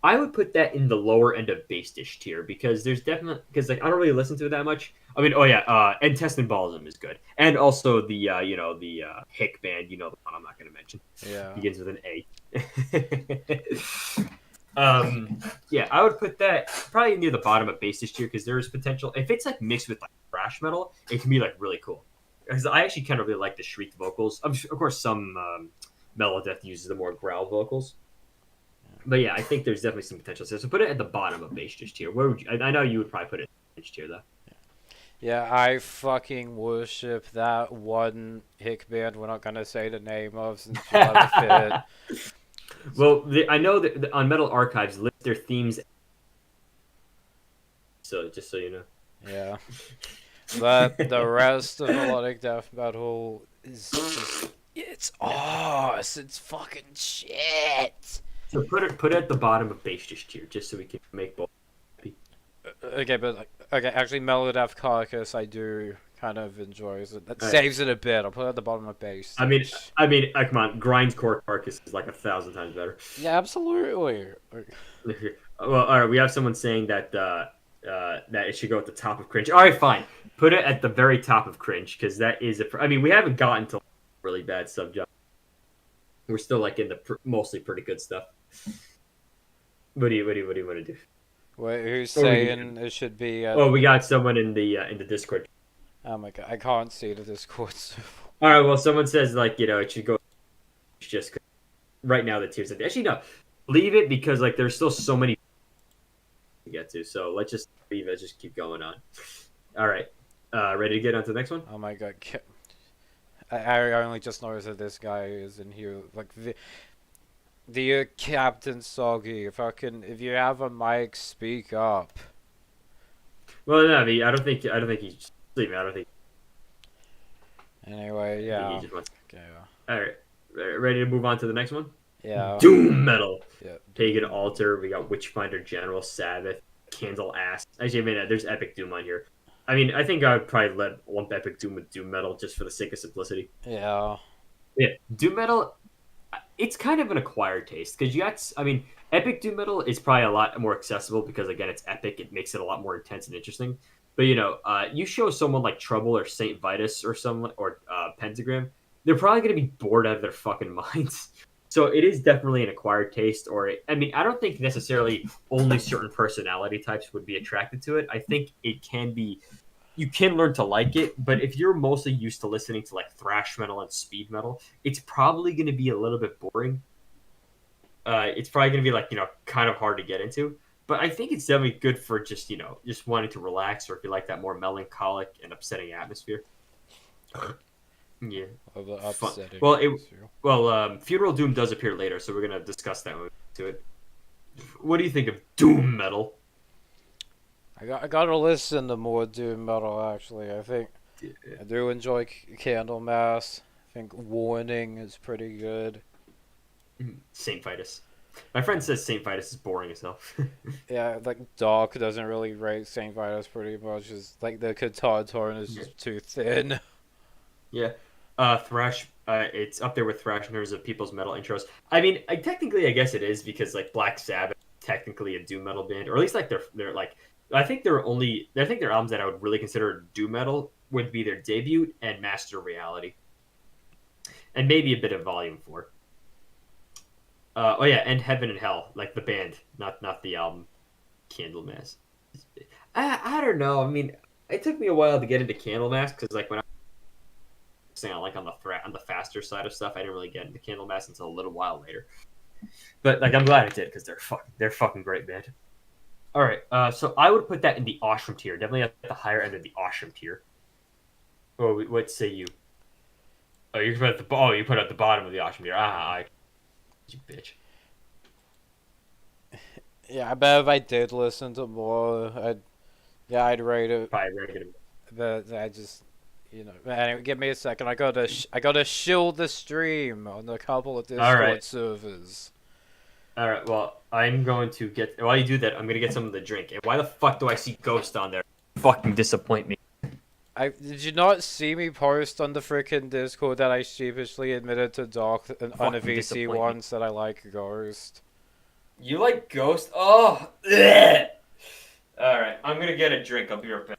I would put that in the lower end of bass dish tier because like I don't really listen to it that much. I mean, and Intestine Balsam is good, and also the Hick band, the one I'm not going to mention. Yeah, begins with an A. Yeah, I would put that probably near the bottom of bass dish tier because there is potential if it's like mixed with like thrash metal, it can be like really cool. Because I actually kind of really like the shrieked vocals. Of course, some Melodeath uses the more growl vocals. But yeah, I think there's definitely some potential. So put it at the bottom of bassist tier. Where would you? I know you would probably put it in tier though. Yeah, I fucking worship that one hick band we're not gonna say the name of since you'll never fit. Well, I know that on Metal Archives list their themes. So just so you know. Yeah. But the rest of melodic death metal is just it's ass. It's fucking shit. So put it at the bottom of bassist tier, just so we can make both. Okay, but okay, actually, Melodeath Carcass I do kind of enjoy. So that All right. saves it a bit. I'll put it at the bottom of bass. I mean, come on, Grindcore Carcass is like 1,000 times better. Yeah, absolutely. Well, all right, we have someone saying that that it should go at the top of cringe. All right, fine, put it at the very top of cringe because that is I mean, we haven't gotten to really bad subgenre. We're still like in the mostly pretty good stuff. What do you want to do? Wait, who's Or we saying it should be? Oh, we got someone in the Discord. Oh my god, I can't see the Discord. All right, well, someone says like it should go just right now the tiers. Actually, no, leave it because like there's still so many to get to. So let's just leave it. Just keep going on. All right, ready to get on to the next one? Oh my god, I only just noticed that this guy is in here. Like the Captain Soggy. If you have a mic, speak up. Well, no, I mean, I don't think he's leaving. I don't think. Anyway, yeah. I think he just wants. Okay. All right, ready to move on to the next one? Yeah. Doom metal. Yeah. Pagan Altar. We got Witchfinder General, Sabbath, Candle Ass. Actually, I mean, there's Epic Doom on here. I mean, I think I would probably lump Epic Doom with Doom metal just for the sake of simplicity. Yeah. Yeah, Doom metal. It's kind of an acquired taste because I mean, Epic Doom metal is probably a lot more accessible because again, it's epic. It makes it a lot more intense and interesting. But you show someone like Trouble or Saint Vitus or Pentagram, they're probably going to be bored out of their fucking minds. So it is definitely an acquired taste. I mean, I don't think necessarily only certain personality types would be attracted to it. I think it can be. You can learn to like it, but if you're mostly used to listening to like thrash metal and speed metal, it's probably going to be a little bit boring. It's probably going to be like kind of hard to get into. But I think it's definitely good for just just wanting to relax, or if you like that more melancholic and upsetting atmosphere. Yeah, Upsetting. Funeral Doom does appear later, so we're gonna discuss that when we get to it. What do you think of Doom metal? I gotta listen to more doom metal. Actually, I think I do enjoy Candlemass. I think Warning is pretty good. Saint Vitus. My friend says Saint Vitus is boring as hell. Yeah, like Doc doesn't really rate Saint Vitus pretty much. Just like the guitar tone is just too thin. Yeah. Thrash. It's up there with Thrash in terms of people's metal intros. I mean, technically, I guess it is because like Black Sabbath is technically a doom metal band, or at least like they're like. I think their albums that I would really consider doom metal would be their debut and Master Reality, and maybe a bit of Volume 4. Oh yeah, and Heaven and Hell, like the band, not the album. Candlemass. I don't know. I mean, it took me a while to get into Candlemass because like when I was saying like on the faster side of stuff, I didn't really get into Candlemass until a little while later. But like I'm glad I did because they're fucking great band. All right, so I would put that in the Ostrom tier, definitely at the higher end of the Ostrom tier. Oh, what say you? Oh, you put at the bottom of the Ostrom tier. You bitch. Yeah, I bet if I did listen to more, I'd rate it. Probably very good. But I just, anyway, give me a second. I gotta shield the stream on a couple of Discord servers. All right, well, I'm going to get. While you do that, I'm going to get some of the drink. And why the fuck do I see Ghost on there? Fucking disappoint me. Did you not see me post on the freaking Discord that I sheepishly admitted to Doc on a VC once that I like Ghost? You like Ghost? Oh! Ugh. All right, I'm going to get a drink. I'll be right back.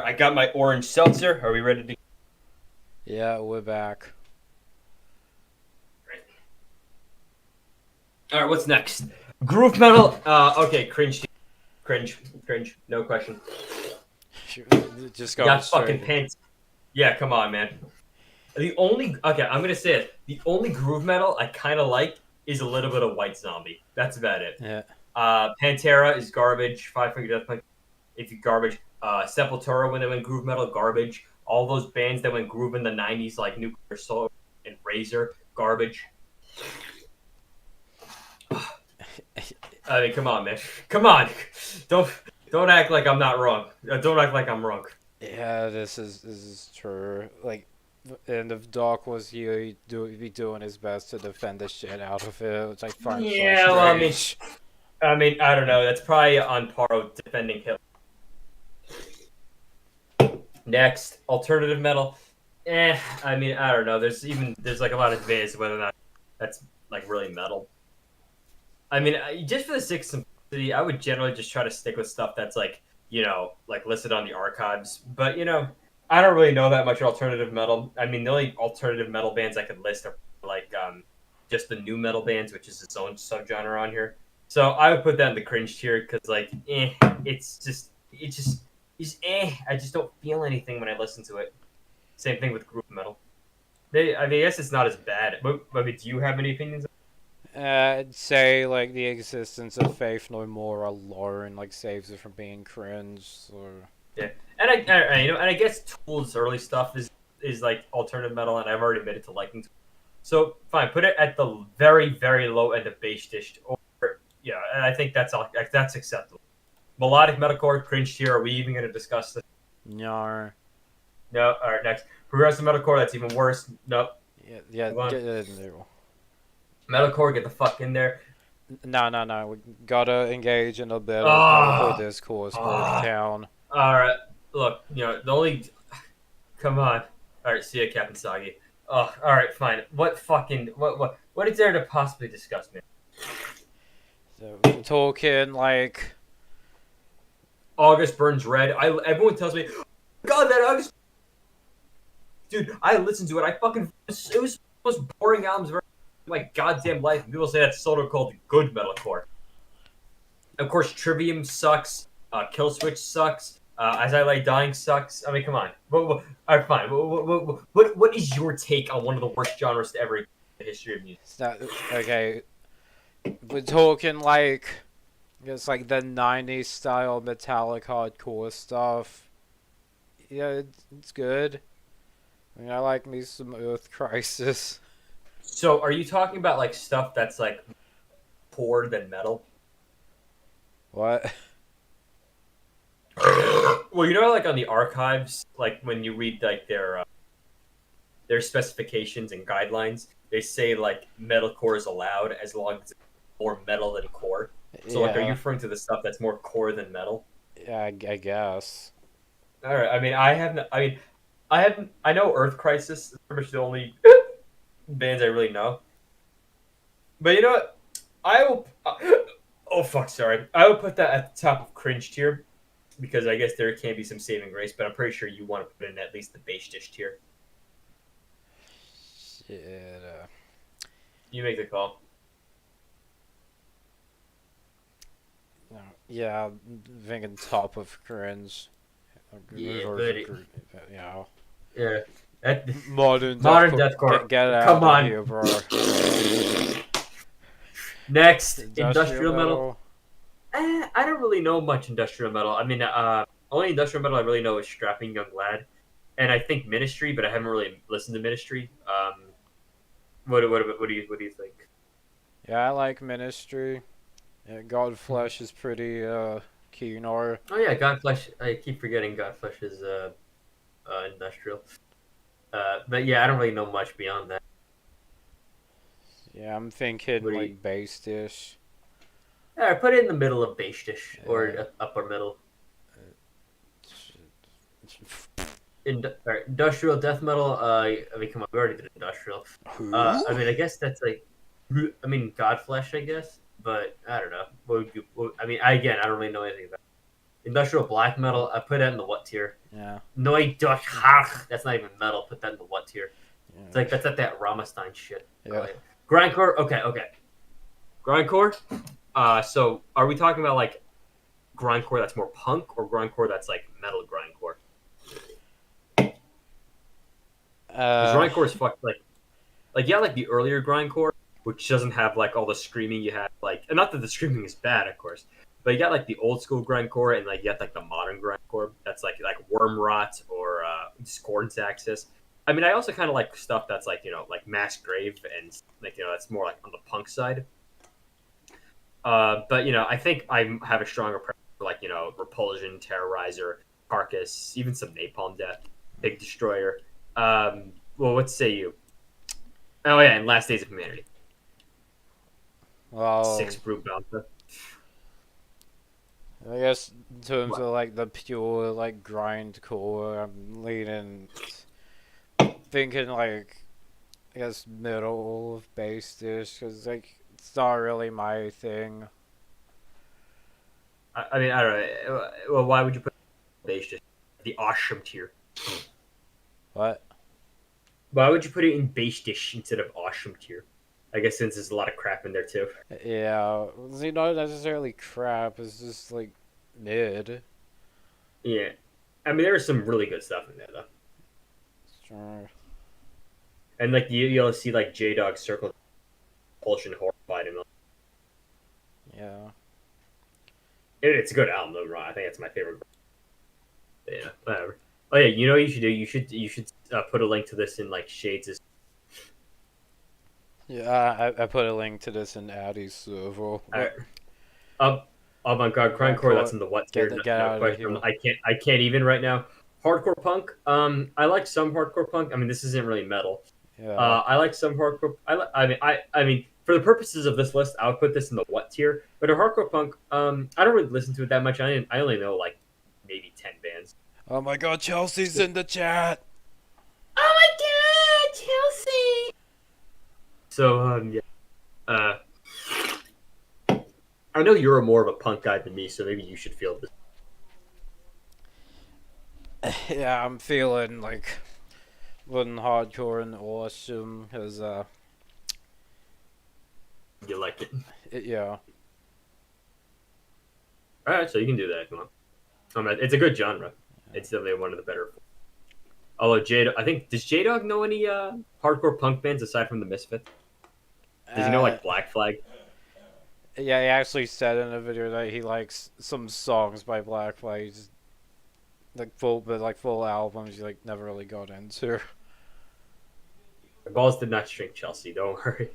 I got my orange seltzer. Are we ready to? Yeah, we're back. All right, what's next? Groove metal. Okay, cringe, cringe, cringe. No question. Just You going got fucking straight. pants. Yeah, come on, man. The only okay, I'm gonna say it. The only groove metal I kind of like is a little bit of White Zombie. That's about it. Yeah. Pantera is garbage. Five Finger Death Punch, if you garbage. Sepultura when they went groove metal, garbage. All those bands that went groove in the '90s, like Nuclear Soul and Razor, garbage. I mean, come on, man. Come on. Don't don't act like I'm not wrong. Don't act like I'm wrong. Yeah, this is true. Like, and if Doc was here, he'd be doing his best to defend the shit out of it, which I find so Yeah, well, strange. I don't know. That's probably on par with defending Hitler. Next, alternative metal. I mean, I don't know. There's like a lot of debates whether or not that's like really metal. I mean, just for the sake of simplicity, I would generally just try to stick with stuff that's like like listed on the archives. But I don't really know that much alternative metal. I mean, the only alternative metal bands I could list are like just the new metal bands, which is its own subgenre on here. So I would put that in the cringe tier because it's just I just don't feel anything when I listen to it. Same thing with group metal. I mean, I guess it's not as bad. But I mean, do you have any opinions? I'd say like the existence of Faith No More alone like saves it from being cringe. Or Yeah, and and I guess Tool's early stuff is like alternative metal, and I've already admitted to liking. Tool. So fine, put it at the very very low end of bass dish, or yeah, and I think that's acceptable. Melodic metalcore, cringe tier. Are we even going to discuss this? no. No. All right, next. Progressive metalcore. That's even worse. Nope. Yeah, yeah. Move on. No. Metalcore, get the fuck in there. No. We gotta engage in a bit of medical Ah, discourse, ah. Town. All right. Look, the only. Come on. All right, see ya, Captain Sagi. Oh, all right, fine. What fucking what is there to possibly discuss, man? So we're talking like August Burns Red. Everyone tells me, God, that August. Dude, I listened to it. It was the most boring albums of my goddamn life. And people say that's sort of called good metalcore. Of course, Trivium sucks. Killswitch sucks. As I Lay Dying sucks. I mean, come on. All right, fine. What is your take on one of the worst genres to ever in the history of music? it's not okay. We're talking like it's like the '90s style metallic hardcore stuff. Yeah, it's good. I mean, I like me some Earth Crisis. So, are you talking about like stuff that's like poor than metal? What? Well, like on the archives, like when you read like their specifications and guidelines, they say like metalcore is allowed as long as it's more metal than core. So, like, are you Yeah, referring to the stuff that's more core than metal? yeah, I guess. All right. I mean, I haven't. I know Earth Crisis is pretty much the only bands I really know. But you know what? I will. Oh fuck! Sorry. I would put that at the top of cringe tier because I guess there can be some saving grace. But I'm pretty sure you want to put in at least the base dish tier. Shit. You make the call. No, yeah, I'm thinking top of cringe. Yeah, Or, buddy. you know, Yeah. That, modern modern deathcore. deathcore. Get Come out of on. here, bro. Next, Industrial industrial metal. metal. I don't really know much industrial metal. I mean, only industrial metal I really know is Strapping Young Lad, and I think Ministry, but I haven't really listened to Ministry. What do you think? Yeah, I like Ministry. Yeah, Godflesh is pretty keen or Oh yeah, Godflesh. I keep forgetting Godflesh is industrial. But yeah, I don't really know much beyond that. yeah, I'm thinking What do you? like bass dish. Yeah, put it in the middle of base-ish or Yeah. upper middle. uh, Industrial death metal. I mean, come on, we already did industrial. Who? I mean, I guess that's like, I mean, Godflesh, I guess, but I don't know. What would you? I mean, I don't really know anything about. Industrial black metal. I put that in the what tier? Yeah. Neudach. That's not even metal. Put that in the what tier? It's Yeah. like that's not that Rammstein shit. Yeah. Grindcore. Okay, okay. Grindcore. So are we talking about like grindcore that's more punk or grindcore that's like metal grindcore? Because Uh. grindcore is fucked. Like yeah, like the earlier grindcore, which doesn't have like all the screaming you have. Like, and not that the screaming is bad, of course, but you got like the old school grindcore and like you got like the modern grindcore. That's like Worm Rot or Discordance Axis. I mean, I also kind of like stuff that's like like Mass Grave and like that's more like on the punk side. But I think I have a stronger preference for like Repulsion, Terrorizer, Carcass, even some Napalm Death, Big Destroyer. Well, what say you? Oh yeah, and Last Days of Humanity. Well, Six Brew Bouncer. I guess in terms What? of like the pure like grindcore, I'm leaning, thinking like I guess middle of bass-ish, because like it's not really my thing. I mean, I don't know. Well, why would you put base just the awesome tier? What? Why would you put it in base dish instead of awesome tier? I guess since there's a lot of crap in there too. Yeah, it's not necessarily crap. It's just like mid. Yeah, I mean there is some really good stuff in there though, Sure. and like you'll see like J Dog Circle Propulsion Horrified and Yeah. it's a good album. Though, I think it's my favorite. Yeah, whatever. Oh yeah, you know what you should do? You should put a link to this in like Shades' Yeah, I put a link to this in Addy's server. What? Up avant-garde grindcore. That's Grindcore. in the what Get tier? the No, get no out of question. here. I can't even right now. Hardcore punk. I like some hardcore punk. I mean, this isn't really metal. Yeah. I like some hardcore. I mean, for the purposes of this list, I would put this in the what tier. But a hardcore punk, I don't really listen to it that much. I only know like maybe 10 bands. Oh my God, Chelsea's in the chat. Oh my god, Chelsea! So yeah. Uh, I know you're more of a punk guy than me, so maybe you should feel this. Yeah, I'm feeling like one hardcore and awesome because You like it. yeah. All right, so you can do that. Come on. It's a good genre. It's definitely one of the better. Although I think does J Dog know any hardcore punk bands aside from the Misfits? Does he know Uh, like Black Flag? yeah, he actually said in a video that he likes some songs by Black Flag. He's like full albums. He like never really got into. The balls did not shrink, Chelsea. Don't worry.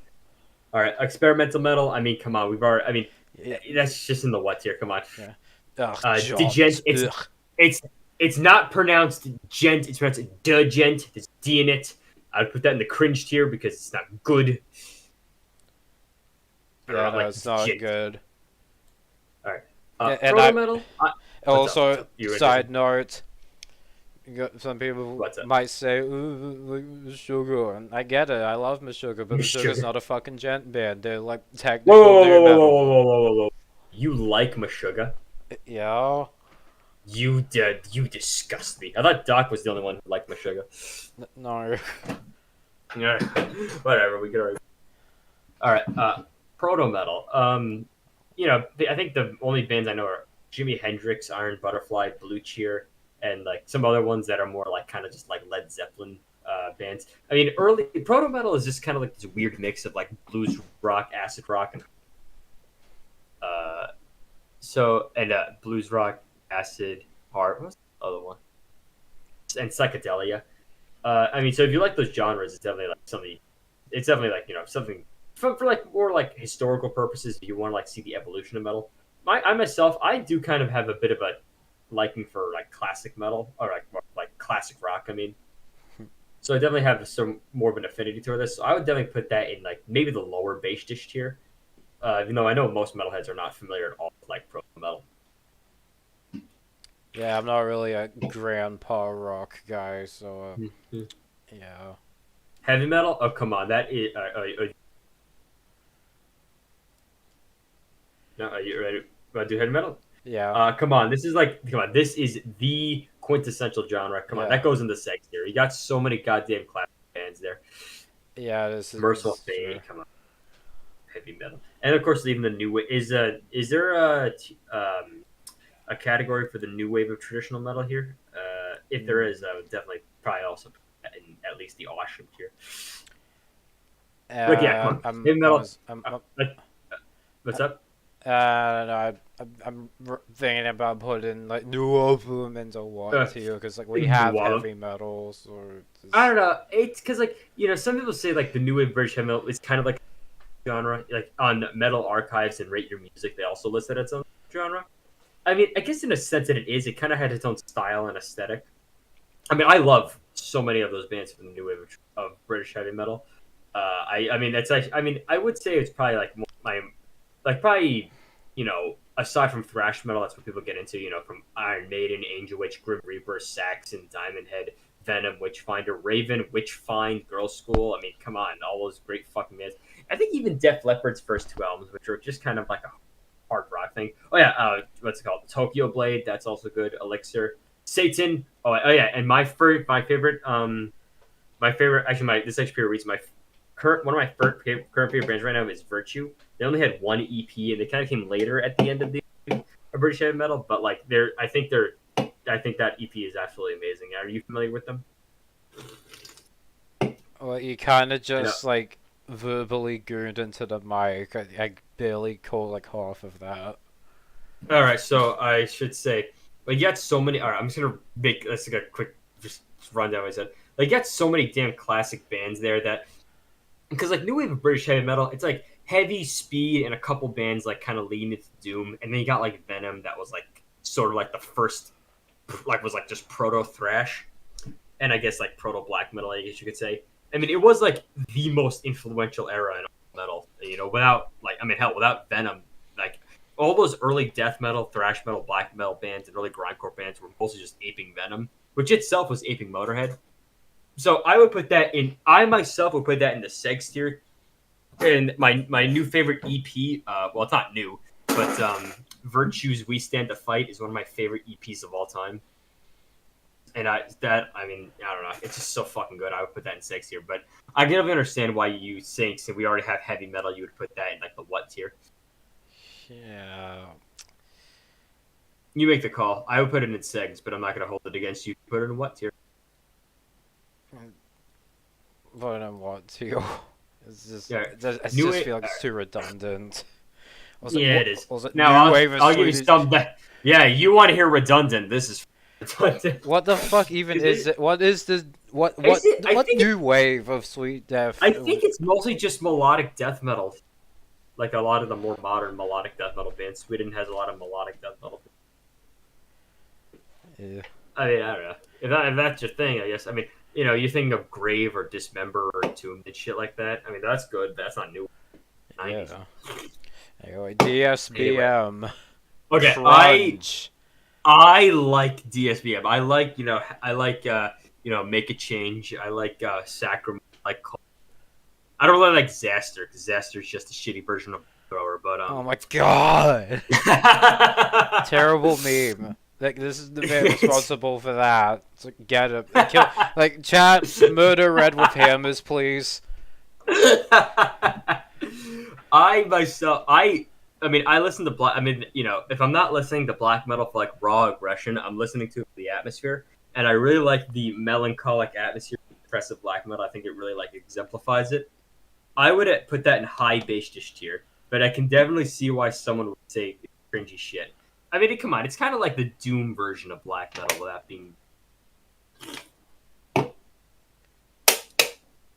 All right, experimental metal. I mean, come on. We've already. I mean, Yeah, that's just in the what tier. Come on. yeah. Ugh, Degent. Johns. Ugh. It's it's not pronounced gent. It's pronounced degent. There's D in it. I'd put that in the cringe tier because it's not good. I don't Yeah, know, no, like it's not degent. good. All right. And Proto I metal. What's up? What's also up? You side interested? note. Some people What's up? might say, "Ooh, Meshuggah," and I get it. I love Meshuggah, but Meshuggah's Meshuggah. not a fucking gent band. They're like Whoa, technical whoa, whoa, new whoa, whoa, metal. whoa, whoa, whoa, whoa! You like Meshuggah? Yeah. You did. You disgust me. I thought Doc was the only one who liked Meshuggah. No. Yeah, whatever. We could already. All right. Proto metal. I think the only bands I know are Jimi Hendrix, Iron Butterfly, Blue Cheer, and like some other ones that are more like kind of just like Led Zeppelin bands. I mean, early proto metal is just kind of like this weird mix of like blues rock, acid rock, and uh, blues rock, acid, hard. What's the other one? And psychedelia. I mean, so if you like those genres, it's definitely like something. It's definitely like something for like more like historical purposes. If you want to like see the evolution of metal, I myself I do kind of have a bit of a liking for like classic metal or like classic rock. I mean, so I definitely have some more of an affinity toward this. So I would definitely put that in like maybe the lower bass dish tier. Even though I know most metalheads are not familiar at all with like pro metal. Yeah, I'm not really a grandpa rock guy, so Mhm. yeah. Heavy metal? Oh come on, that is. No, are you ready? Want to do heavy metal? Yeah, Come on, this is the quintessential genre. Come on, yeah, that goes in the sex tier. You got so many goddamn classic bands there. yeah. This Merciful is true. Fate, come on, heavy metal, and of course even the new wave. Is there a category for the new wave of traditional metal here? If there is, I would definitely probably also put that in at least the awesome tier. Like yeah, come on, heavy I metal. was, Like, what's up? no, thinking about putting like new album into what Uh, tier because like we New have Wallop. heavy metals or I just don't know. It's because some people say like the new wave British heavy metal is kind of like a genre. Like on Metal Archives and Rate Your Music, they also list it as its own genre. I mean, I guess in a sense that it is. It kind of had its own style and aesthetic. I mean, I love so many of those bands from the new wave of British heavy metal. I mean, that's actually. I mean, I would say it's probably like my, like probably, aside from thrash metal, that's what people get into. From Iron Maiden, Angel Witch, Grim Reaper, Saxon, Diamond Head, Venom, Witchfinder, Raven, Witchfind, Girl School. I mean, come on, all those great fucking bands. I think even Def Leppard's first two albums, which are just kind of like a hard rock thing. Oh yeah, what's it called? Tokyo Blade. That's also good. Elixir, Satan. Oh yeah, and my favorite. Actually, this actually pure reason. My current one of my current favorite bands right now is Virtue. They only had one EP, and they kind of came later at the end of the British heavy metal. But like, I think that EP is absolutely amazing. Are you familiar with them? well, you kind of I know. just like verbally gooned into the mic. I barely caught like half of that. All right, so I should say, like, you got so many. All right, I'm just gonna make this like a quick just rundown. I said, like, you got so many damn classic bands there that because like new wave of British heavy metal, it's like heavy speed and a couple bands like kind of lean into doom, and then you got like Venom that was like sort of like the first, like was like just proto thrash, and I guess like proto black metal, I guess you could say. I mean, it was like the most influential era in all metal. Without like I mean, hell, without Venom, like all those early death metal, thrash metal, black metal bands, and early grindcore bands were mostly just aping Venom, which itself was aping Motorhead. So I would put that in. I myself would put that in the segs tier. And my new favorite EP, well, it's not new, but Virtue's "We Stand to Fight" is one of my favorite EPs of all time. And I mean, I don't know, it's just so fucking good. I would put that in segs tier. But I can definitely understand why you saying since we already have heavy metal, you would put that in like the what tier. Yeah. You make the call. I would put it in segs, but I'm not gonna hold it against you. Put it in what tier? But I want to. It's just, Yeah, I new just wave. feel like it's too redundant. Was it Yeah, it is. was it Now new wave of I'll give you Swedish? some. Yeah, you want to hear redundant? This is redundant. What the fuck even is it? What is this? I What think new wave of sweet death? I think it's mostly just melodic death metal. Like a lot of the more modern melodic death metal bands. Sweden has a lot of melodic death metal. Yeah. I mean, I don't know. If that's your thing, I guess. I mean, you think of Grave or Dismember or Entombed and shit like that. I mean, that's good. That's not new. 90s. Yeah. Anyway, Anyway, DSBM. okay. Crunch. I like DSBM. I like Make a Change. I like Sacrament. I like I don't really like Zaster because Zaster's just a shitty version of Thrower. But Oh my god. Terrible meme. Like this is the man responsible for that. So get him. Kill. Like chat. Murder Red with hammers, please. I mean, I listen to black. I mean, if I'm not listening to black metal for like raw aggression, I'm listening to the atmosphere, and I really like the melancholic atmosphere of depressive black metal. I think it really like exemplifies it. I would put that in high bass tier, but I can definitely see why someone would say cringy shit. I mean, come on, it's kind of like the doom version of black metal without being.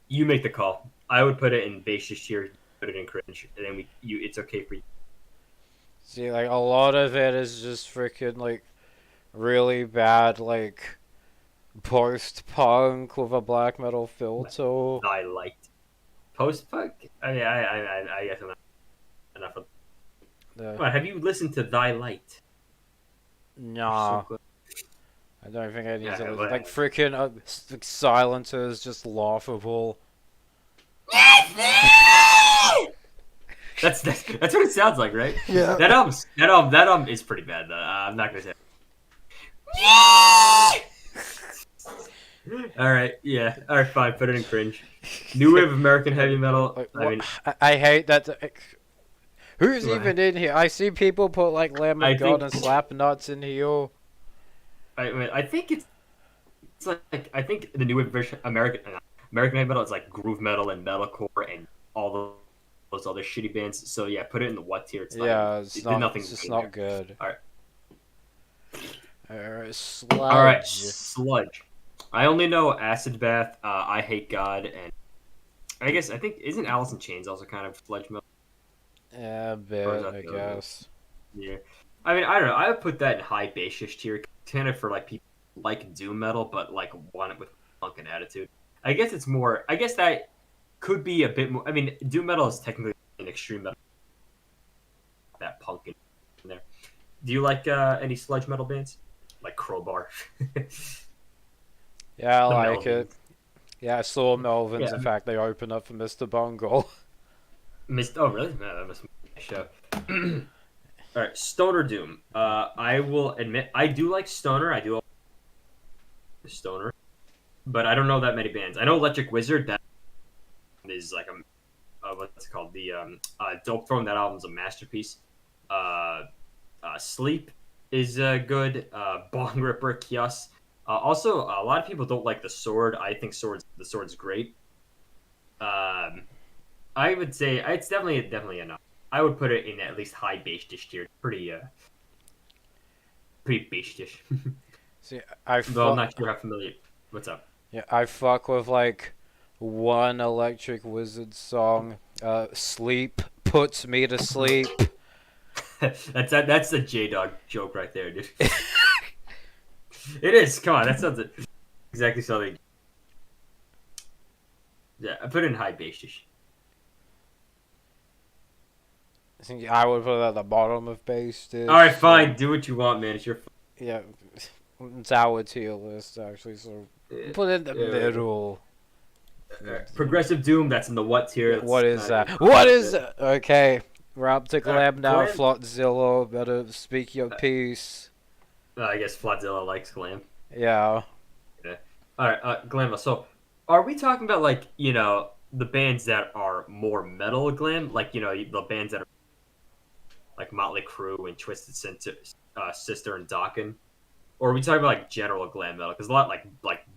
You make the call. I would put it in bass tier, put it in cringe, and then it's okay for you. See, like a lot of it is just freaking like really bad, like post-punk with a black metal filter. Thy light. Post punk. I mean, I guess enough of. Uh, Come on, have you listened to Thy Light? nah, So good. I don't think I need Yeah, to listen. but Like freaking like, Silencer is just laughable. That's what it sounds like, right? Yeah. That is pretty bad. Though. I'm not gonna say. All right, yeah, all right, fine. Put it in cringe. New wave of American heavy metal. Like I what? mean, I hate that. Who's what? even in here? I see people put like Lamb I of God think and Slap Nuts in here. I think it's like I think the new wave version American heavy metal is like groove metal and metalcore and all those other shitty bands. So yeah, put it in the what tier. It's not even. Yeah, There's it's nothing just good in not there. good. All right. All right, Sludge. sludge. I only know acid bath. I hate God, and I think isn't Alice in Chains also kind of sludge metal, Yeah, a or is bit, that I the other one? guess. Yeah. I mean, I don't know. I would put that in high bassish tier, kind of for like people like doom metal, but like want it with punk and attitude. I guess it's more. I guess that could be a bit more. I mean, doom metal is technically an extreme metal, that punk in there. Do you like any sludge metal bands like Crowbar, the Yeah, I like it. Melvins? Yeah, I saw Melvins. Yeah, In fact, they open up for Mr. Bungle. missed. Oh, really? No, that must be a show. All right, Stoner Doom. I will admit I do like Stoner. I do like Stoner, but I don't know that many bands. I know Electric Wizard. That is like what's it called? The Dope Throne. That album's a masterpiece. Uh, Sleep is good. Bong Ripper, Kios. Also, a lot of people don't like the Sword. I think the Sword's great. Um, I would say it's definitely enough. I would put it in at least high bass dish tier. Pretty bass dish. See, Though I'm not sure how familiar. What's up? yeah, I fuck with like one Electric Wizard song. Sleep puts me to sleep. That's a J Dog joke right there, dude. It is. Come on, that sounds exactly something. Yeah, I put it in high bass dish. I think I would put it at the bottom of bass dish. All right, So, fine. Do what you want, man. It's your. yeah, it's our tier list actually. So Yeah, put it in the yeah, middle. all right. Progressive Doom. That's in the what tier? Yeah, That's what is kind that? of What is that? Okay, we're up to all right, glam now. Glam. Flotzilla, better speak your piece. I guess Flodzilla likes glam. Yeah. Yeah. All right, glam. So, are we talking about like the bands that are more metal glam, like the bands that are like Motley Crue and Sister and Dokken, or are we talking about like general glam metal? Because a lot like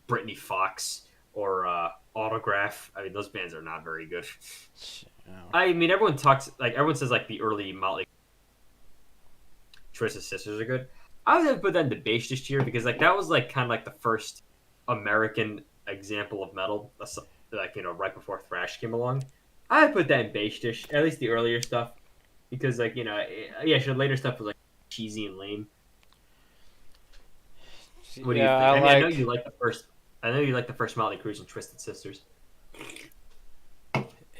Britney Fox or Autograph. I mean, those bands are not very good. Yeah. I mean, everyone says like the early Motley Twisted Sisters are good. I would have to put that in the bass this year because like that was like kind of like the first American example of metal, like right before thrash came along. I would put that in bass dish, at least the earlier stuff, because like yeah, sure, later stuff was like cheesy and lame. What do you Yeah, think? I I mean, I know you like. like the first. I know you like the first Motley Crue and Twisted Sisters.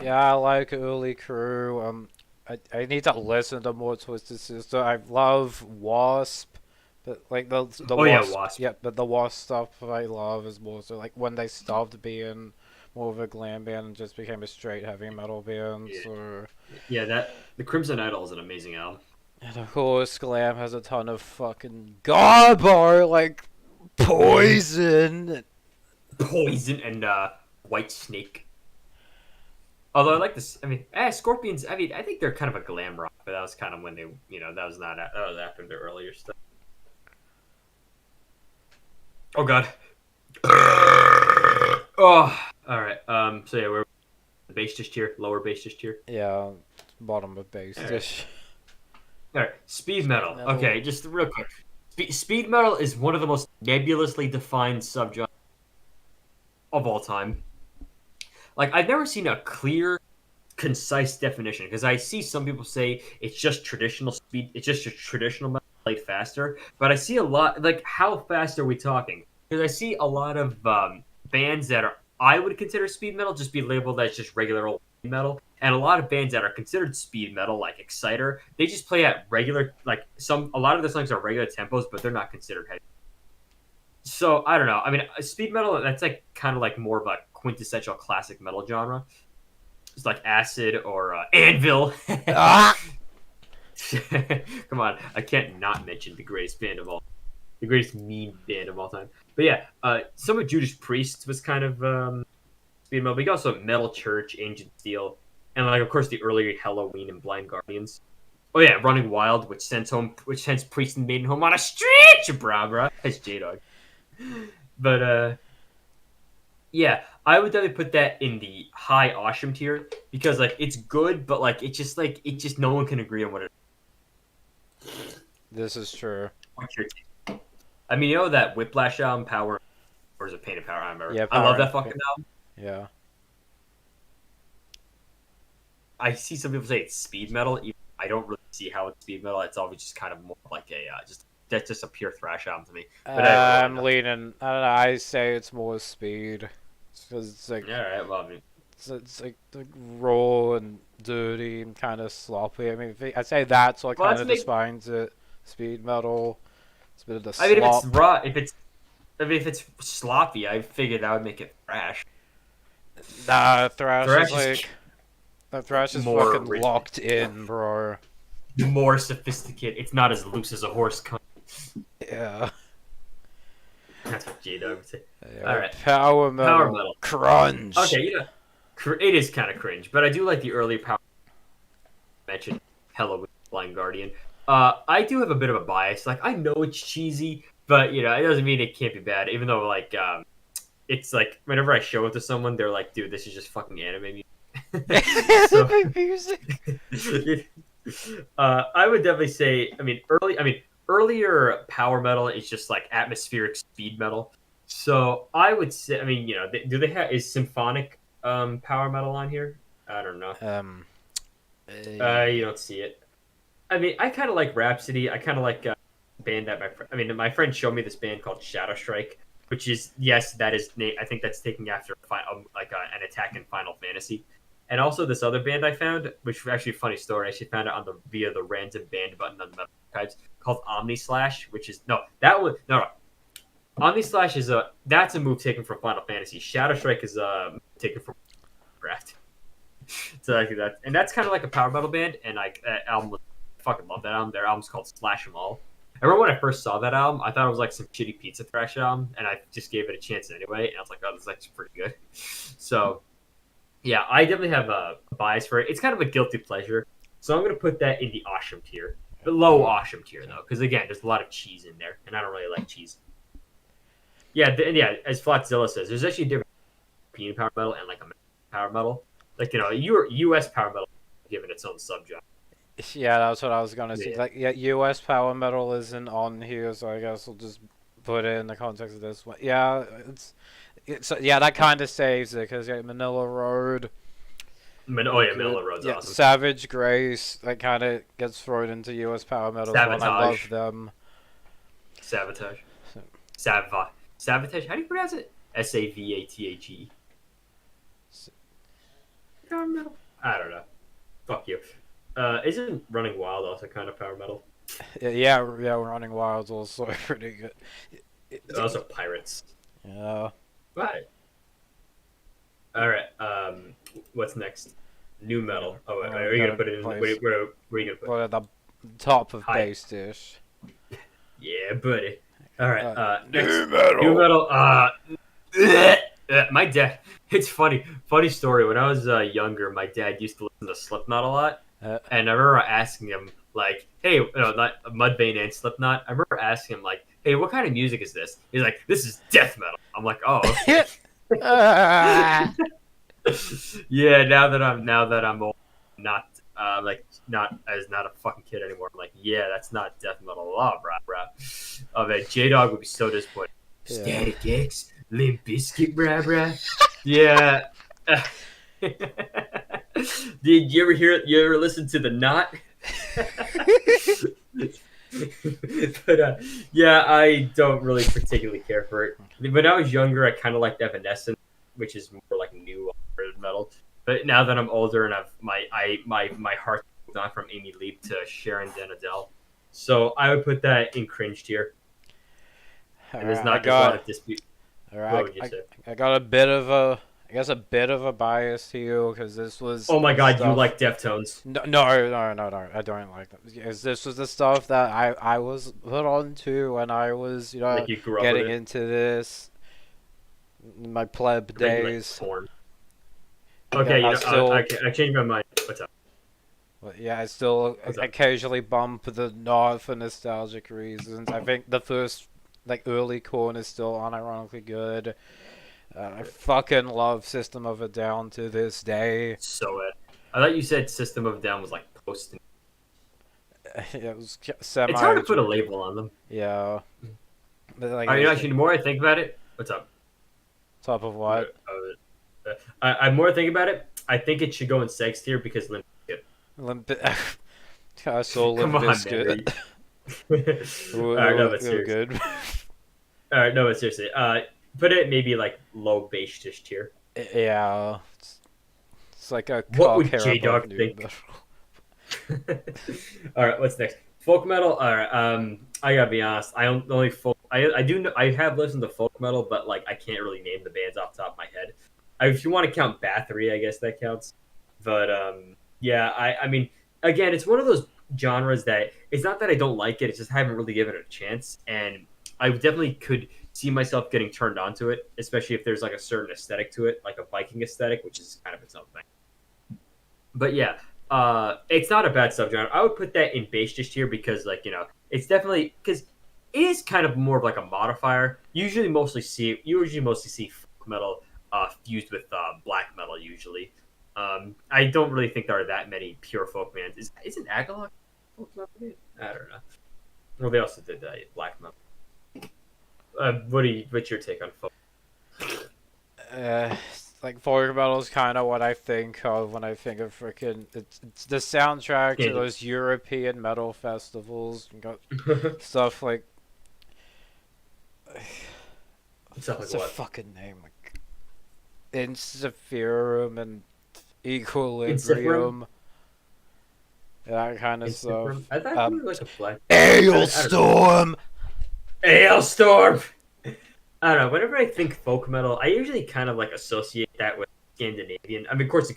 Yeah, I like early crew. I need to listen to more Twisted Sister. I love Wasp, but like the Oh yeah, Wasp. Wasp. Yeah, but the Wasp stuff I love is more so like when they stopped being more of a glam band and just became a straight heavy metal band. Yeah, So, yeah. That the Crimson Idol is an amazing album. and of course, glam has a ton of fucking garbo like Poison. Poison and White Snake. Although I like this, I mean, Scorpions. I mean, I think they're kind of a glam rock, but that was kind of when they, that was not that was after their earlier stuff. Oh God. Oh, all right. So yeah, we're bass just tier, lower bass just tier. Yeah, bottom of bass All right. dish. All right, speed metal. Metal. Okay, just real quick. Speed metal is one of the most nebulously defined subgenres of all time. Like I've never seen a clear, concise definition because I see some people say it's just traditional speed. It's just a traditional metal played faster, but I see a lot like how fast are we talking? Because I see a lot of bands that are I would consider speed metal just be labeled as just regular old metal, and a lot of bands that are considered speed metal like Exciter, they just play at regular like a lot of the songs are regular tempos, but they're not considered heavy. So I don't know. I mean, speed metal that's like kind of like more of a quintessential classic metal genre. It's like Acid or Anvil. Ah! Come on, I can't not mention the greatest band of all, the greatest meme band of all time. But yeah, some of Judas Priest was kind of speed metal, but you also have Metal Church, Ancient Steel, and like of course the earlier Halloween and Blind Guardians. Oh yeah, Running Wild, which sends Priest and Maiden home on a stretch, brah. That's J Dog. But yeah, I would definitely put that in the high awesome tier because like it's good, but like it just no one can agree on what it This is true. what's your take? I mean, you know that Whiplash album, Power, or is it Pain and Power? I remember. Yeah, I love power. that fucking album. Yeah. I see some people say it's speed metal. I don't really see how it's speed metal. It's always just kind of more like a just that's just a pure thrash album to me. But I don't really I'm know. leaning. I don't know. I say it's more speed. Because it's like All right, well, I mean, it's like raw and dirty and kind of sloppy. I mean, I'd say that's what well, kind that's of make. defines it. Speed metal. It's a bit of the I mean, if it's slop. raw, if it's sloppy, I figured that would make it thrash. Nah, thrash is Thrash is like thrash is more fucking original, locked in, bro. more sophisticated. It's not as loose as a horse cunt. Yeah. That's what J Dog would say. All Yeah. right, Power power metal. metal. Crunch. Okay, it is kind of cringe, but I do like the early power mentioned. Hello, Blind Guardian. I do have a bit of a bias. Like I know it's cheesy, but it doesn't mean it can't be bad. Even though it's like whenever I show it to someone, they're like, "Dude, this is just fucking anime music." So Music. I would definitely say, earlier power metal is just like atmospheric speed metal. So I would say, do they have is symphonic power metal on here? I don't know. Um. You don't see it. I mean, I kind of like Rhapsody. I kind of like band that my friend showed me this band called Shadow Strike, which is yes, that is I think that's taking after an attack in Final Fantasy. And also this other band I found, which was actually a funny story. I actually found it via the random band button on the Metal Archives called Omni Slash, which is no that was no. Omni Slash is that's a move taken from Final Fantasy. Shadow Strike is taken from Craft. So like that, and that's kind of like a power metal band. And like that album, I fucking love that album. Their album's called Slash 'Em All. I remember when I first saw that album, I thought it was like some shitty pizza thrash album, and I just gave it a chance anyway. And I was like, oh, this is actually pretty good. So yeah, I definitely have a bias for it. It's kind of a guilty pleasure. So I'm going to put that in the awesome tier. The low awesome tier, though, because again, there's a lot of cheese in there, and I don't really like cheese. Yeah, as Flatzilla says, there's actually a difference between European power metal and like a power metal. Like, US power metal given its own subgenre. Yeah, that's what I was gonna say. Yeah. Like, yeah, U.S. power metal isn't on here, so I guess we'll just put it in the context of this one. Yeah, it's yeah, that kind of saves it because Manila Road. Oh, yeah, Good. Miller Road's Yeah, awesome. Savage Grace. That kind of gets thrown into U.S. power metal as well. And I love Sabotage. them. Sabotage. Sabotage. How do you pronounce it? Savathe. Power metal? I don't know. Fuck you. Isn't Running Wild also kind of power metal? Yeah, Running Wild's also pretty good. Also Pirates. Yeah. Right. All right. What's next? New metal. Oh, wait, are you gonna put it in? Where are you gonna put it? Well, at the top of High. base dish. Yeah, buddy. All right. Next. New metal. New metal. My dad. It's funny. Funny story. When I was younger, my dad used to listen to Slipknot a lot, and I remember asking him like, "Hey, no, not Mudvayne and Slipknot." I remember asking him like, "Hey, what kind of music is this?" He's like, "This is death metal." I'm like, "Oh." Okay. Yeah. Now that I'm old, not not a fucking kid anymore. I'm like, yeah, that's not death metal at all, bruh. Oh man, J Dog would be so disappointed. Yeah. Static X, Limp Bizkit, bruh. Yeah. Did you ever listen to the Knot? But yeah, I don't really particularly care for it. When I was younger, I kind of liked Evanescence, which is more like new metal. But now that I'm older and my heart moved on from Amy Leap to Sharon Den Adele, so I would put that in cringe tier. And there's not a lot of dispute. All right, I got a bit of a I guess a bit of a bias to you because this was Oh my the god, you stuff. like Deftones? No, I don't like them. Because this was the stuff that I was put on to when I was, Like you grew up with getting it? into this in my pleb I bet you like days. porn. Yeah, Okay, I still, I changed my mind. What's up? yeah, I still What's up? occasionally bump the Nod for nostalgic reasons. I think the first, like, early corn is still unironically good. I fucking love System of a Down to this day. So it. I thought you said System of a Down was like post. It was It's hard semi, to put a label on them. yeah. But like, All right, you know, it's actually, the more I think about it, what's up? top of what? I'm more thinking about it. I think it should go in sex tier because Limp Bizkit. Limp. I saw Come Limp on, man. Biscuit. All They right, no, were, but they were seriously. good. All right, no, but seriously. Put it maybe like low base tier. Yeah, it's like a What cock would hair J above Dog new think? metal. All right, what's next? Folk metal. All right. I gotta be honest. I don't only folk. I do. I have listened to folk metal, but like I can't really name the bands off the top of my head. If you want to count Bathory, I guess that counts. But yeah. I mean, again, it's one of those genres that it's not that I don't like it. It's just I haven't really given it a chance, and I definitely could see myself getting turned onto it, especially if there's like a certain aesthetic to it, like a Viking aesthetic, which is kind of its own thing. But yeah, it's not a bad subgenre. I would put that in bass just here because, like, it's definitely because it is kind of more of like a modifier. You usually mostly see folk metal fused with black metal. Usually, I don't really think there are that many pure folk bands. Isn't Agalog folk metal? I don't know. Well, they also did black metal. What's your take on folk? Uh, like folk metal is kind of what I think of when I think of freaking. It's the soundtrack to Scandal- those European metal festivals. You got stuff like Stuff like what's the what? fucking name? Like Insiferum and Inciferum? Equilibrium. That kind of stuff. Inciferum? I thought you Um, were like a black. I don't know. Ailstorm. Hailstorm. I don't know. Whenever I think folk metal, I usually kind of like associate that with Scandinavian. I mean, of course,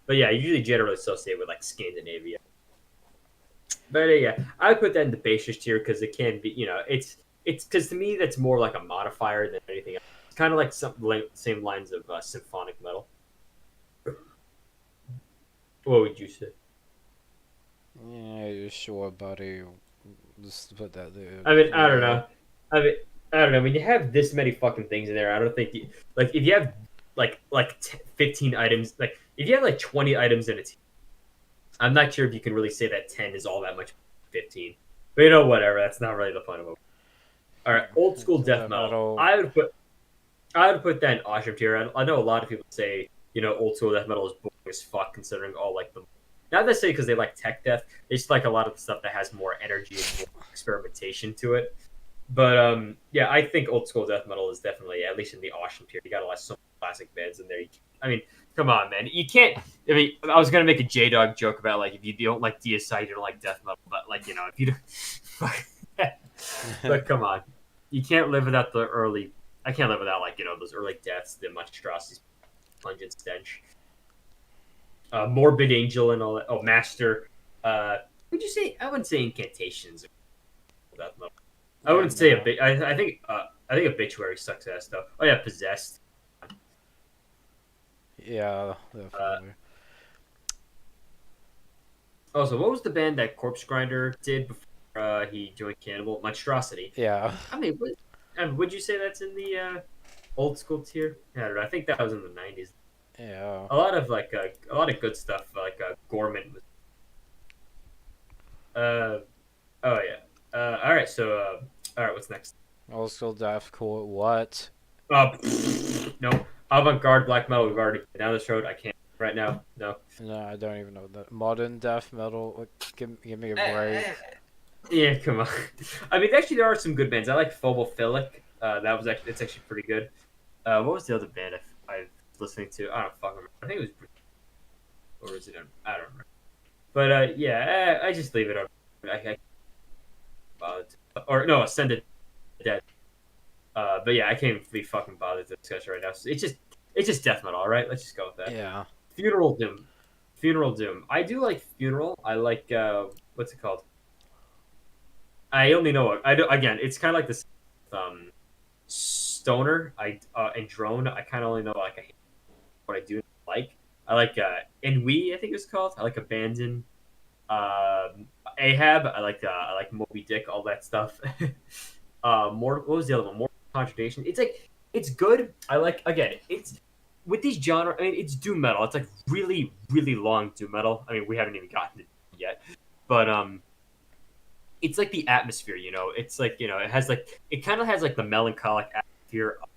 but yeah, I usually generally associate with like Scandinavia. But yeah, I would put that in the bassist tier because it can be, it's because to me that's more like a modifier than anything else. It's kind of like some same lines of symphonic metal. What would you say? Yeah, you sure, buddy. Just put that there. I mean, I don't Yeah. know. I mean, I don't know. When you have this many fucking things in there, I don't think like if you have like 15 items, like if you have like 20 items in a team, I'm not sure if you can really say that 10 is all that much. 15, but whatever. That's not really the point of it. All right, old school So death that metal. metal. I would put that in awesome tier. I know a lot of people say old school death metal is boring as fuck considering all like the not necessarily because they like tech death. They just like a lot of the stuff that has more energy and more experimentation to it. But yeah, I think old school death metal is definitely at least in the awesome tier. You got a lot of some classic bands in there. I mean, come on, man. You can't. I mean, I was gonna make a J Dog joke about like if you don't like DSI, you don't like death metal. But like if you don't, but come on, you can't live without the early. I can't live without like those early deaths, the monstrosities, pungent stench, morbid angel, and all that. Oh, master. Would you say? I wouldn't say incantations. Death metal. I Yeah, wouldn't say a no. bit. I think obituary sucks ass though. Oh yeah, possessed. Yeah, Uh, definitely. also, what was the band that Corpse Grinder did before he joined Cannibal? Monstrosity. Yeah, Would you say that's in the old school tier? I don't know. I think that was in the '90s. yeah. A lot of a lot of good stuff like Gorman was. Uh, oh yeah. All right. So all right. What's next? Old school deathcore. What? No. Avant-garde black metal. We've already been down this road. I can't right now. No. No, I don't even know that. Modern death metal. Like, give me a break. Yeah, come on. I mean, actually, there are some good bands. I like Phobophilic. It's actually pretty good. What was the other band I was listening to? I don't fucking remember. I think it was, or was it? I don't remember. But yeah, I just leave it up. I can't bother or no, Ascended Dead. But yeah, I can't even be fucking bothered to discuss it right now. So it's just It's just death metal, all right? Let's just go with that. Yeah. Funeral Doom. Funeral Doom. I do like Funeral. I like what's it called? I only know I do again. It's kind of like this stoner. And drone. I kind of only know like what I do like. I like Ennui, I think it's called. I like Abandon. Ahab. I like Moby Dick. All that stuff. More. What was the other one? More Contradiction. It's like it's good. I like again. It's with these genre. I mean, it's doom metal. It's like really really long doom metal. I mean, we haven't even gotten it yet, but it's like the atmosphere. It's like it has like it kind of has like the melancholic atmosphere of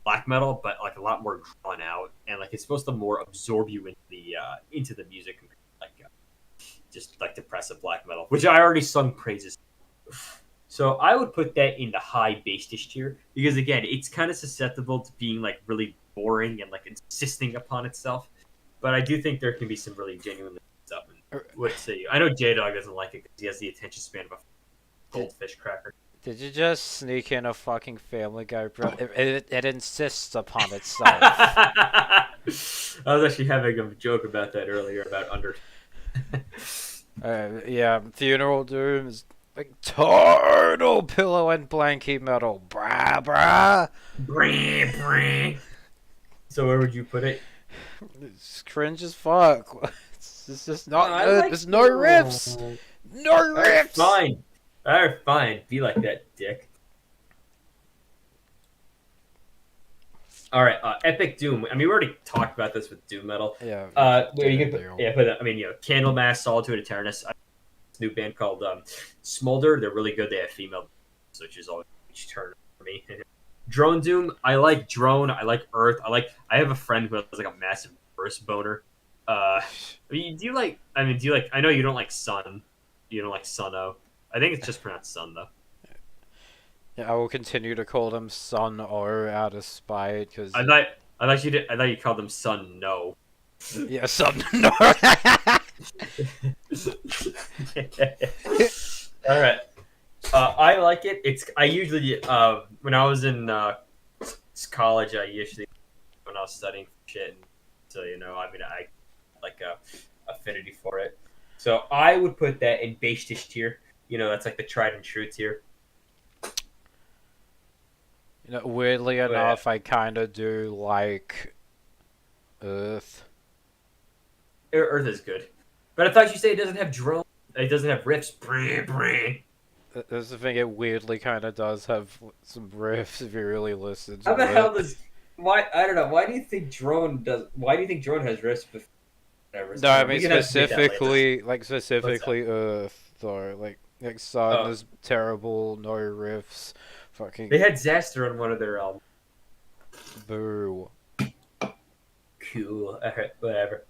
black metal, but like a lot more drawn out, and like it's supposed to more absorb you into the music, like just like depressive black metal, which I already sung praises. So I would put that in the high bassish tier because again, it's kind of susceptible to being like really boring and like insisting upon itself. But I do think there can be some really genuine stuff. And what say you? I know J Dog doesn't like it because he has the attention span of a goldfish cracker. Did you just sneak in a fucking Family Guy, bro? It insists upon itself. I was actually having a joke about that earlier about under. Yeah, Funeral Doom is like total pillow and blanket metal, brah brah. Bree, bree. So where would you put it? It's cringe as fuck. It's just not I good. like There's no riffs. No riffs. Fine. Alright, fine. Be like that, dick. Alright, Epic Doom. I mean, we already talked about this with Doom Metal. Yeah. Where you can put, but I mean, Candlemass, Solitude Eternus. This new band called Smolder. They're really good. They have female, which is always a huge turn for me. Drone Doom. I like Drone. I like Earth. I have a friend who has like a massive burst boner. I mean, do you like? I know you don't like Sun. You don't like Suno. I think it's just pronounced Sun though. Yeah, I will continue to call them Sun O out of spite because. I thought you called them Sun. No. Yeah, Sun. No. All right. I like it. I usually when I was in college, when I was studying shit, and so I like a affinity for it. So I would put that in bassish tier. That's like the tried and true tier. Weirdly enough, I kind of do like Earth. Earth is good, but I thought you say it doesn't have drone. It doesn't have riffs. Brr, brr. That's the thing. It weirdly kind of does have some riffs if you really listen to How the it. hell does? Why I don't know. Why do you think drone does? Why do you think drone has riffs? Whatever. No, I mean We can have to debate that later. specifically Earth though. Like Sun Oh. is terrible, no riffs. Fucking They had Zaster on one of their albums. boo. Cool. Alright, whatever.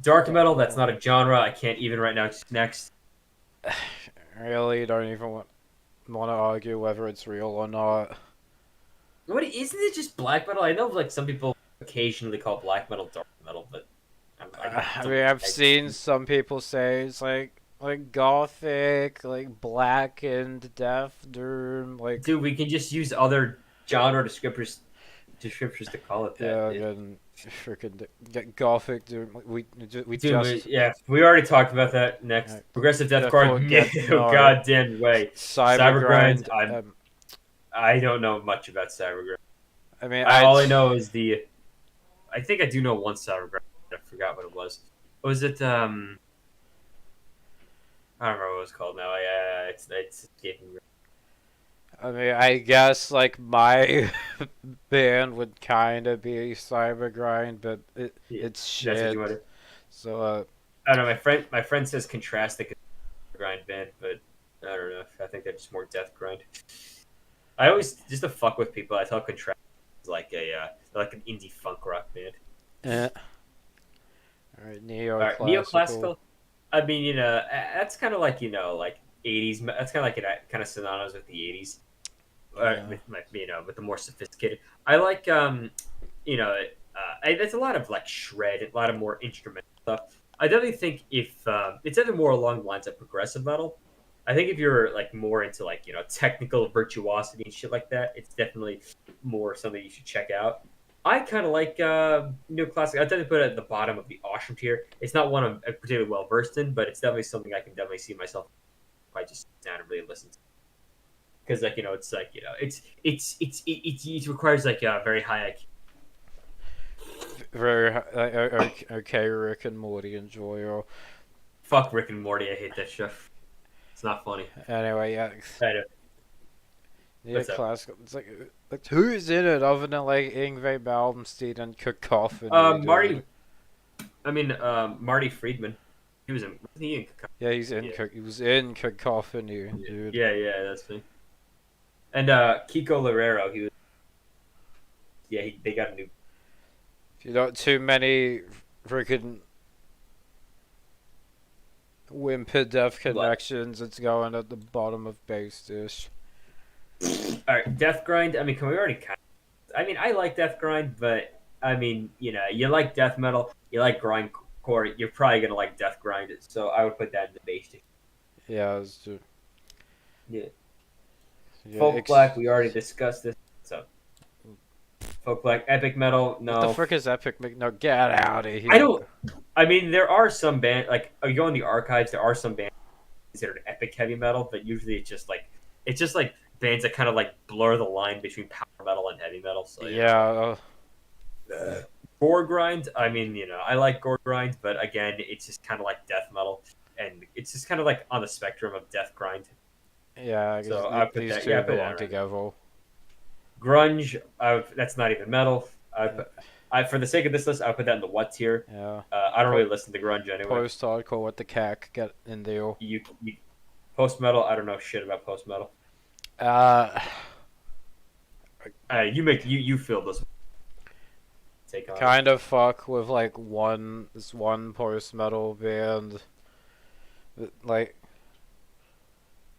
Dark metal. That's not a genre. I can't even right now. Next. Really, don't even want to argue whether it's real or not. What isn't it just black metal? I know like some people occasionally call black metal dark metal, but I mean, I've seen some people say it's like gothic, like black and death doom, like dude, we can just use other genre descriptors to call it that. yeah, and freaking get gothic doom. We Dude, just we already talked about that. Next, Alright. progressive Yeah, deathcore. no. Goddamn way. cybergrind. Cybergrind, I don't know much about cybergrind. I mean, All I know is I think I do know one cybergrind. I forgot what it was. Was it I don't remember what it was called now. It's escaping me. I mean, I guess like my band would kind of be cybergrind, but it's That's what shit. you wanted. So I don't know. My friend says Contrastic is a grind band, but I don't know. I think they're just more death grind. I always just to fuck with people. I tell Contrastic is like they're like an indie funk rock band. all right, All right, neoclassical. I mean, that's kind of like like 80s. That's kind of like kind of synonymous with the 80s. Yeah. With the more sophisticated. I like there's a lot of like shred, a lot of more instrumental stuff. I definitely think if it's definitely more along the lines of progressive metal. I think if you're like more into like technical virtuosity and shit like that, it's definitely more something you should check out. I kind of like neoclassic. I tend to put it at the bottom of the awesome tier. It's not one I'm particularly well versed in, but it's definitely something I can definitely see myself if I just sit down and really listen to. Because like it's like it requires like a very high IQ. Very okay, Rick and Morty enjoyer. Fuck Rick and Morty. I hate that show. It's not funny. Anyway, yeah, I know. yeah, What's up? classical. It's like who's in it other than like Ingve Malmsteen and Cacophony, Marty. dude? I mean, Marty Friedman. He was in. Wasn't he in? Yeah, he's in. Yeah. He was in Cacophony, Yeah. dude. Yeah. That's me. And Kiko Loureiro. He was. Yeah. They got a new. If you got too many freaking Whimper Death What? connections, it's going at the bottom of base dish. All right, Death Grind. I mean, can we already? I mean, I like Death Grind, but I mean, you like death metal, you like grindcore. You're probably gonna like Death Grind. So I would put that in the base. Yeah, it's just, Yeah. yeah. Folk Black. We already discussed this. So Folk Black, Epic Metal. What the No, frick is Epic? No, get out of I here. don't. I mean, there are some band like you go in the archives. There are some bands considered epic heavy metal, but usually it's just like bands that kind of like blur the line between power metal and heavy metal. So Yeah, gore grind. I mean, I like gore grind, but again, it's just kind of like death metal, and it's just kind of like on the spectrum of death grind. yeah. I guess So I put these that. Yeah, I two put belong that right. together. Grunge. That's not even metal. Yeah. For the sake of this list, I would put that in the what tier. Yeah. I don't really listen to grunge anyway. Post hardcore with the cack get in there. You post metal. I don't know shit about post metal. Uh, You feel this take on it. kind of fuck with like this one post metal band. Like,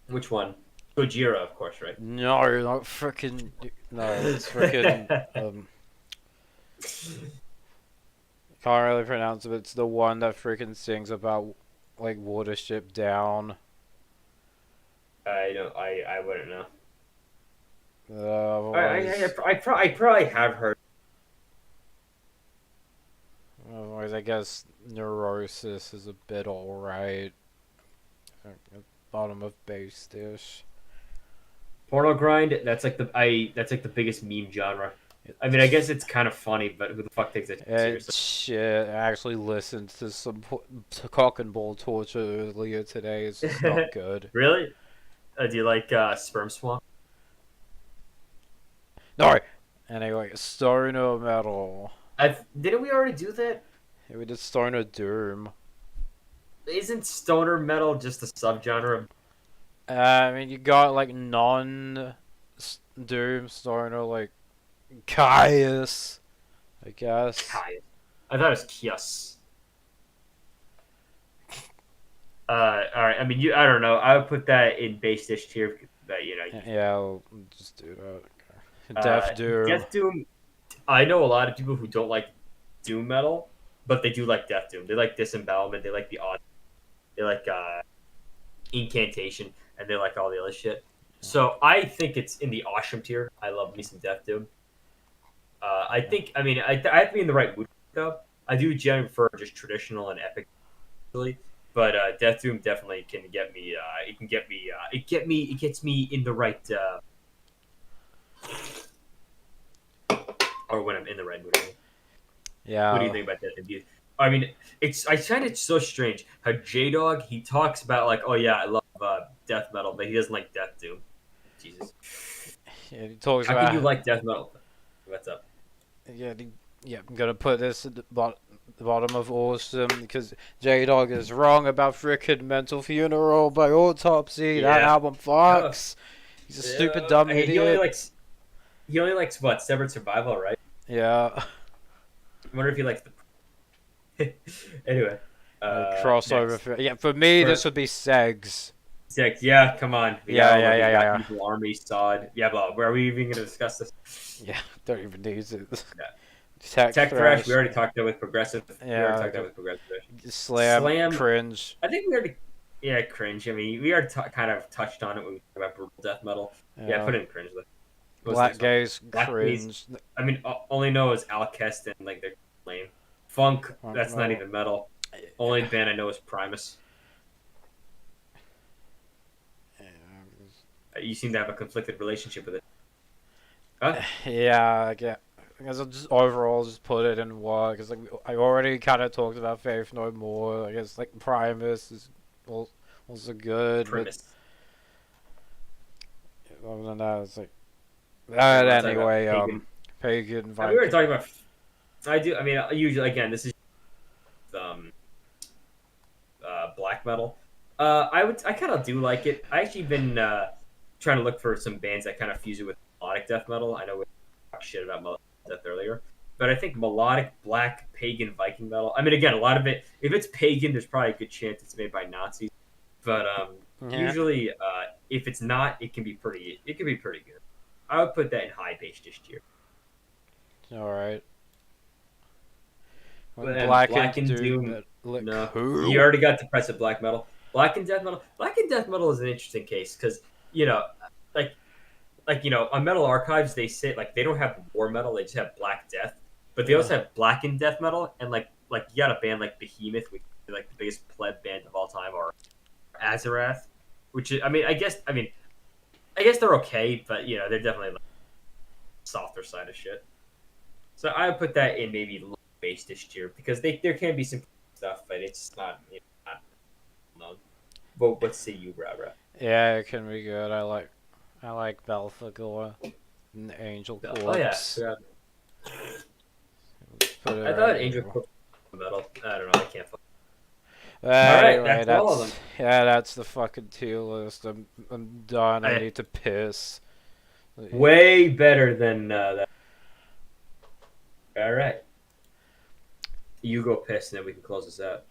Which one? Gojira, of course, right? no, not freaking. No, it's freaking. Can't really pronounce it. But it's the one that freaking sings about like Watership Down. I don't. I wouldn't know. Otherwise, I probably have heard. otherwise, I guess Neurosis is a bit alright. Bottom of base dish. Porno grind. That's like the biggest meme genre. I mean, I guess it's kind of funny, but who the fuck takes it seriously? Shit, I actually listened to some to cock and ball torture earlier today. It's just not good. Really? Do you like Sperm Swamp? No. Anyway, stoner metal. Didn't we already do that? Yeah, we did stoner doom. Isn't stoner metal just a subgenre of I mean, you got like non doom stoner like Caius, I guess. Kai? I thought it was Kios. All right. I mean, I don't know. I would put that in base dish tier, but Yeah, I'll just do that. Death Doom. Death Doom. I know a lot of people who don't like doom metal, but they do like Death Doom. They like Disembowelment. They like the odd. They like Incantation, and they like all the other shit. So I think it's in the awesome tier. I love me some Death Doom. I think. I mean, I have to be in the right mood though. I do generally prefer just traditional and epic, really. But Death Doom definitely can get me. It can get me. It gets me in the right. Or when I'm in the right mood. Yeah. What do you think about that? I mean, I find it so strange how J Dog he talks about like, oh yeah, I love death metal, but he doesn't like Death Doom. Jesus, Yeah, he talks how can you about. like death metal? What's up? Yeah, I'm gonna put this at the bottom of awesome because J Dog is wrong about frickin' Mental Funeral by Autopsy. That Yeah. album fucks. He's a stupid dumb He only idiot. likes. He only likes what? Severed Survival, right? Yeah. I wonder if he likes the. Anyway. Crossover. Next. Yeah, for me, For- this would be Segs. Six. Yeah, come on. We Yeah, got all yeah, of these. yeah, Got yeah, yeah. Evil Army, Sod. Yeah, but where are we even going to discuss this? Yeah, don't even need it. Yeah. Tech Tech Thrash. Thrash, we already talked about with Progressive. We Yeah, already talked about with Progressive. Slam, Slam. cringe. I think we already. Yeah, cringe. I mean, we already kind of touched on it when we talked about brutal death metal. Yeah, put it in cringe. Though. What was the Black next one? gaze Black Gaze. cringe. I mean, only know is Alcest and like they're lame. Funk. Funk That's not metal. even metal. Only band I know is Primus. You seem to have a conflicted relationship with it. Huh? Yeah, I guess I'll just overall just put it in one because like I already kind of talked about Faith No More. I guess like Primus is also good, but Primus. other than that, it's like All right, that we're not talking about anyway. pagan. Pagan We were Viking. talking about. I do. I mean, usually again, this is um black metal. I kind of do like it. I actually been trying to look for some bands that kind of fuse it with melodic death metal. I know we talked shit about melodic death earlier, but I think melodic black pagan Viking metal. I mean, again, a lot of it. If it's pagan, there's probably a good chance it's made by Nazis. But Yeah. usually, if it's not, it can be pretty. It can be pretty good. I would put that in high bass this year. All right. When And Black Black and and Doom Doom, look no, you who? already got depressive black metal. Black and death metal. Black and death metal is an interesting case because you know, like on Metal Archives they say like they don't have war metal, they just have Black Death, but they Yeah. also have Black and death metal, and like you got a band like Behemoth, which is like the biggest pleb band of all time, or Azarath, which is I guess they're okay, but they're definitely like softer side of shit. So I would put that in maybe low bass this year because there can be some stuff, but it's not not known. But what say you, Bra? Yeah, it can be good. I like Belphegor and Angel Oh yeah, Corpse. yeah. Put it I right thought Angel here. Corp was metal. I don't know. I can't. All right, Anyway, that's all of them. that's the fucking tier list. I'm done. I I, need to piss. way better than that. All right, you go piss, and then we can close this out.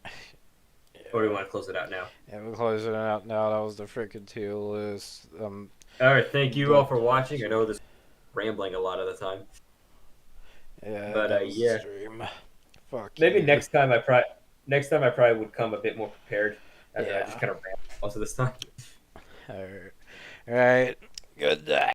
Or do you want to close it out now? Yeah, we're closing it out now. That was the freaking tier list. All right, thank you all But for watching. I know this is rambling a lot of the time, yeah, but that was the yeah, stream. Fuck maybe you. next time I probably would come a bit more prepared, as I just Yeah. kind of rambled most of this time. All right. All right. Good day.